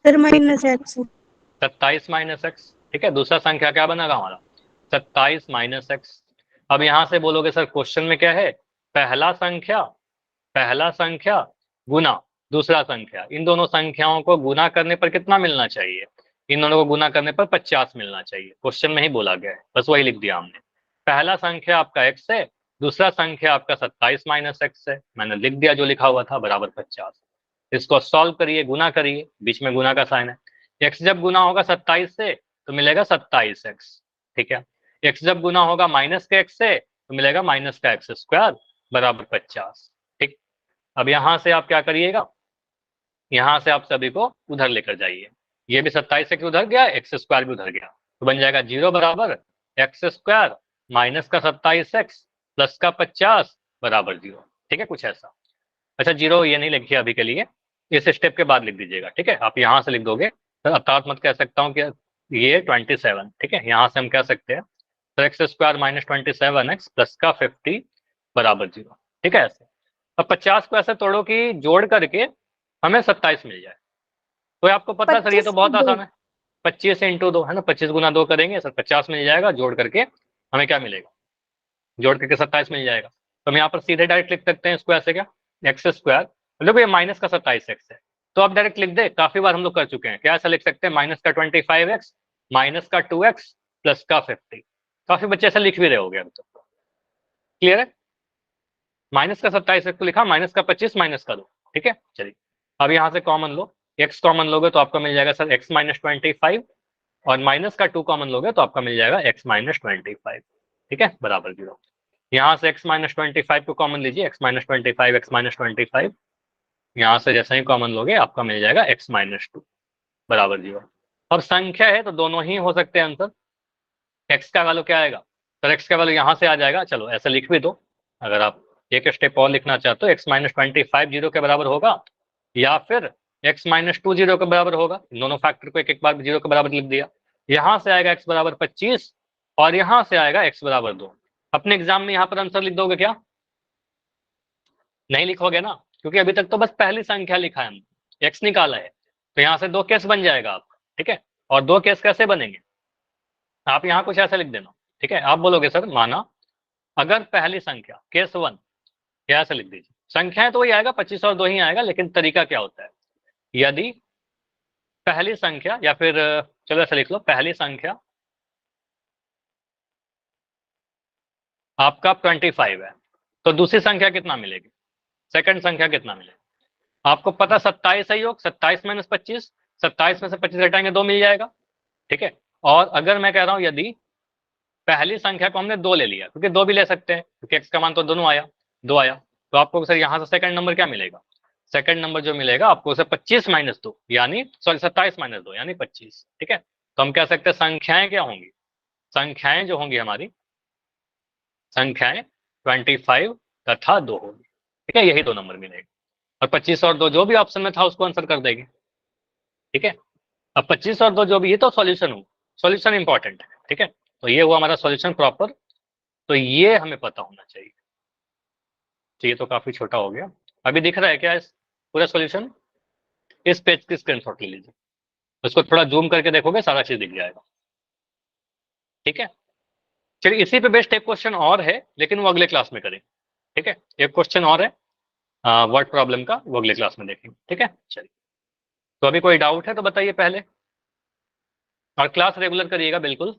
B: Sir minus x.
A: 27 minus x. ठीक है, दूसरा संख्या क्या बनेगा हमारा? 27 माइनस एक्स। अब यहां से बोलोगे सर क्वेश्चन में क्या है, पहला संख्या गुना दूसरा संख्या, इन दोनों संख्याओं को गुना करने पर कितना मिलना चाहिए? इन दोनों को गुना करने पर 50 मिलना चाहिए। क्वेश्चन में ही बोला गया है, बस वही लिख दिया हमने। पहला संख्या आपका x है, दूसरा संख्या आपका 27 माइनस एक्स है, मैंने लिख दिया जो लिखा हुआ था, बराबर 50। इसको सॉल्व करिए, गुना करिए, बीच में गुना का साइन है। x जब गुना होगा 27 से तो मिलेगा 27x। ठीक है, x जब गुना होगा माइनस के x से तो मिलेगा माइनस का एक्स स्क्वायर बराबर 50। ठीक, अब यहां से आप क्या करिएगा, यहां से आप सभी को उधर लेकर जाइए, ये भी 27 से उधर गया, एक्स स्क्वायर भी उधर गया, तो बन जाएगा 0 बराबर एक्स स्क्वायर माइनस का 27x प्लस का 50 बराबर 0। ठीक है, कुछ ऐसा। अच्छा 0 ये नहीं लिखिए अभी के लिए, इस स्टेप के बाद लिख दीजिएगा। ठीक है, आप यहाँ से लिख दोगे तो अर्थात मत कह सकता हूँ कि ये 27। ठीक है, यहाँ से हम कह सकते हैं तो x square minus 27x plus का 50 बराबर 0। ठीक है, ऐसे। अब 50 को ऐसे तोड़ो कि जोड़ करके हमें 27 मिल जाए। तो आपको पता है सर ये तो बहुत आसान है, 25 इंटू 2 है ना, 25 गुना 2 करेंगे सर 50 मिल जाएगा, जोड़ करके हमें क्या मिलेगा, जोड़ करके 27 मिल जाएगा। तो हम यहाँ पर सीधे डायरेक्ट लिख सकते हैं इसको ऐसे, क्या एक्स स्क्वायर, मतलब ये माइनस का 27x है तो आप डायरेक्ट लिख दे, काफी बार हम लोग कर चुके हैं। क्या ऐसा लिख सकते हैं, माइनस का 25x माइनस का 2x प्लस का 50। काफी बच्चे ऐसा लिख भी रहे हो गए, अब तो क्लियर है। माइनस का 27x को लिखा, माइनस का 25 माइनस का 2। ठीक है, चलिए अब यहाँ से कॉमन लो, x कॉमन लोगे तो आपका मिल जाएगा सर x माइनस 25, और माइनस का 2 कॉमन लोगे तो आपका मिल जाएगा x माइनस 25। ठीक है, बराबर 0। यहाँ से x माइनस 25 को कॉमन लीजिए, x माइनस 25 x माइनस 25, यहाँ से जैसे ही कॉमन लोगे आपका मिल जाएगा x माइनस 2 बराबर 0। अब संख्या है तो दोनों ही हो सकते हैं आंसर। x का वैल्यू क्या आएगा सर, x का वैल्यू यहाँ से आ जाएगा, चलो ऐसे लिख भी दो। अगर आप एक स्टेप और लिखना चाहते हो, x माइनस 25 0 के बराबर होगा, या फिर x माइनस 2 0 के बराबर होगा। दोनों फैक्टर को एक एक बार 0 के बराबर लिख दिया। यहाँ से आएगा x बराबर 25 और यहाँ से आएगा x बराबर 2। अपने एग्जाम में यहाँ पर आंसर लिख दोगे क्या? नहीं लिखोगे ना, क्योंकि अभी तक तो बस पहली संख्या लिखा है, हम x निकाला है। तो यहाँ से 2 केस बन जाएगा आपका। ठीक है, और 2 केस कैसे बनेंगे, आप यहाँ कुछ ऐसा लिख देना। ठीक है, आप बोलोगे सर माना अगर पहली संख्या केस 1, क्या ऐसे लिख दीजिए, संख्याएं तो वही आएगा 25 और 2 ही आएगा, लेकिन तरीका क्या होता है, यदि पहली संख्या, या फिर चलो ऐसे लिख लो, पहली संख्या आपका 25 है तो दूसरी संख्या कितना मिलेगी, सेकंड संख्या कितना मिलेगा? आपको पता 27 है योग, 27 माइनस 25, 27 में से 25 घटाएंगे 2 मिल जाएगा। ठीक है, और अगर मैं कह रहा हूं यदि पहली संख्या को हमने 2 ले लिया, क्योंकि 2 भी ले सकते हैं क्योंकि x का मान तो दोनों आया, 2 आया, तो आपको सर यहाँ से सेकंड नंबर क्या मिलेगा, सेकंड नंबर जो मिलेगा आपको उसे 25 माइनस 2 यानी सॉरी 27 माइनस 2 यानी 25। ठीक है, तो हम कह सकते हैं संख्याएं क्या होंगी, संख्याएं जो होंगी हमारी, संख्याएं 25 तथा 2 होगी, ठीक है, यही 2 नंबर मिलेगा। और 25 और 2 जो भी ऑप्शन में था उसको आंसर कर देंगे, ठीक है। अब 25 और 2 जो भी, ये तो सॉल्यूशन हो, सॉल्यूशन इंपॉर्टेंट है, ठीक है। तो ये हुआ हमारा सॉल्यूशन प्रॉपर, तो ये हमें पता होना चाहिए। तो ये तो काफी छोटा हो गया। अभी दिख रहा है क्या इस पूरा सॉल्यूशन? इस पेज की स्क्रीनशॉट ले लीजिए, उसको थोड़ा जूम करके देखोगे सारा चीज दिख जाएगा, ठीक है। चलिए इसी पे बेस्ट एक क्वेश्चन और है, लेकिन वो अगले क्लास में करेंगे, ठीक है। एक क्वेश्चन और है वर्ड प्रॉब्लम का, वो अगले क्लास में देखेंगे, ठीक है। चलिए, तो अभी कोई डाउट है तो बताइए पहले, और क्लास रेगुलर करिएगा बिल्कुल।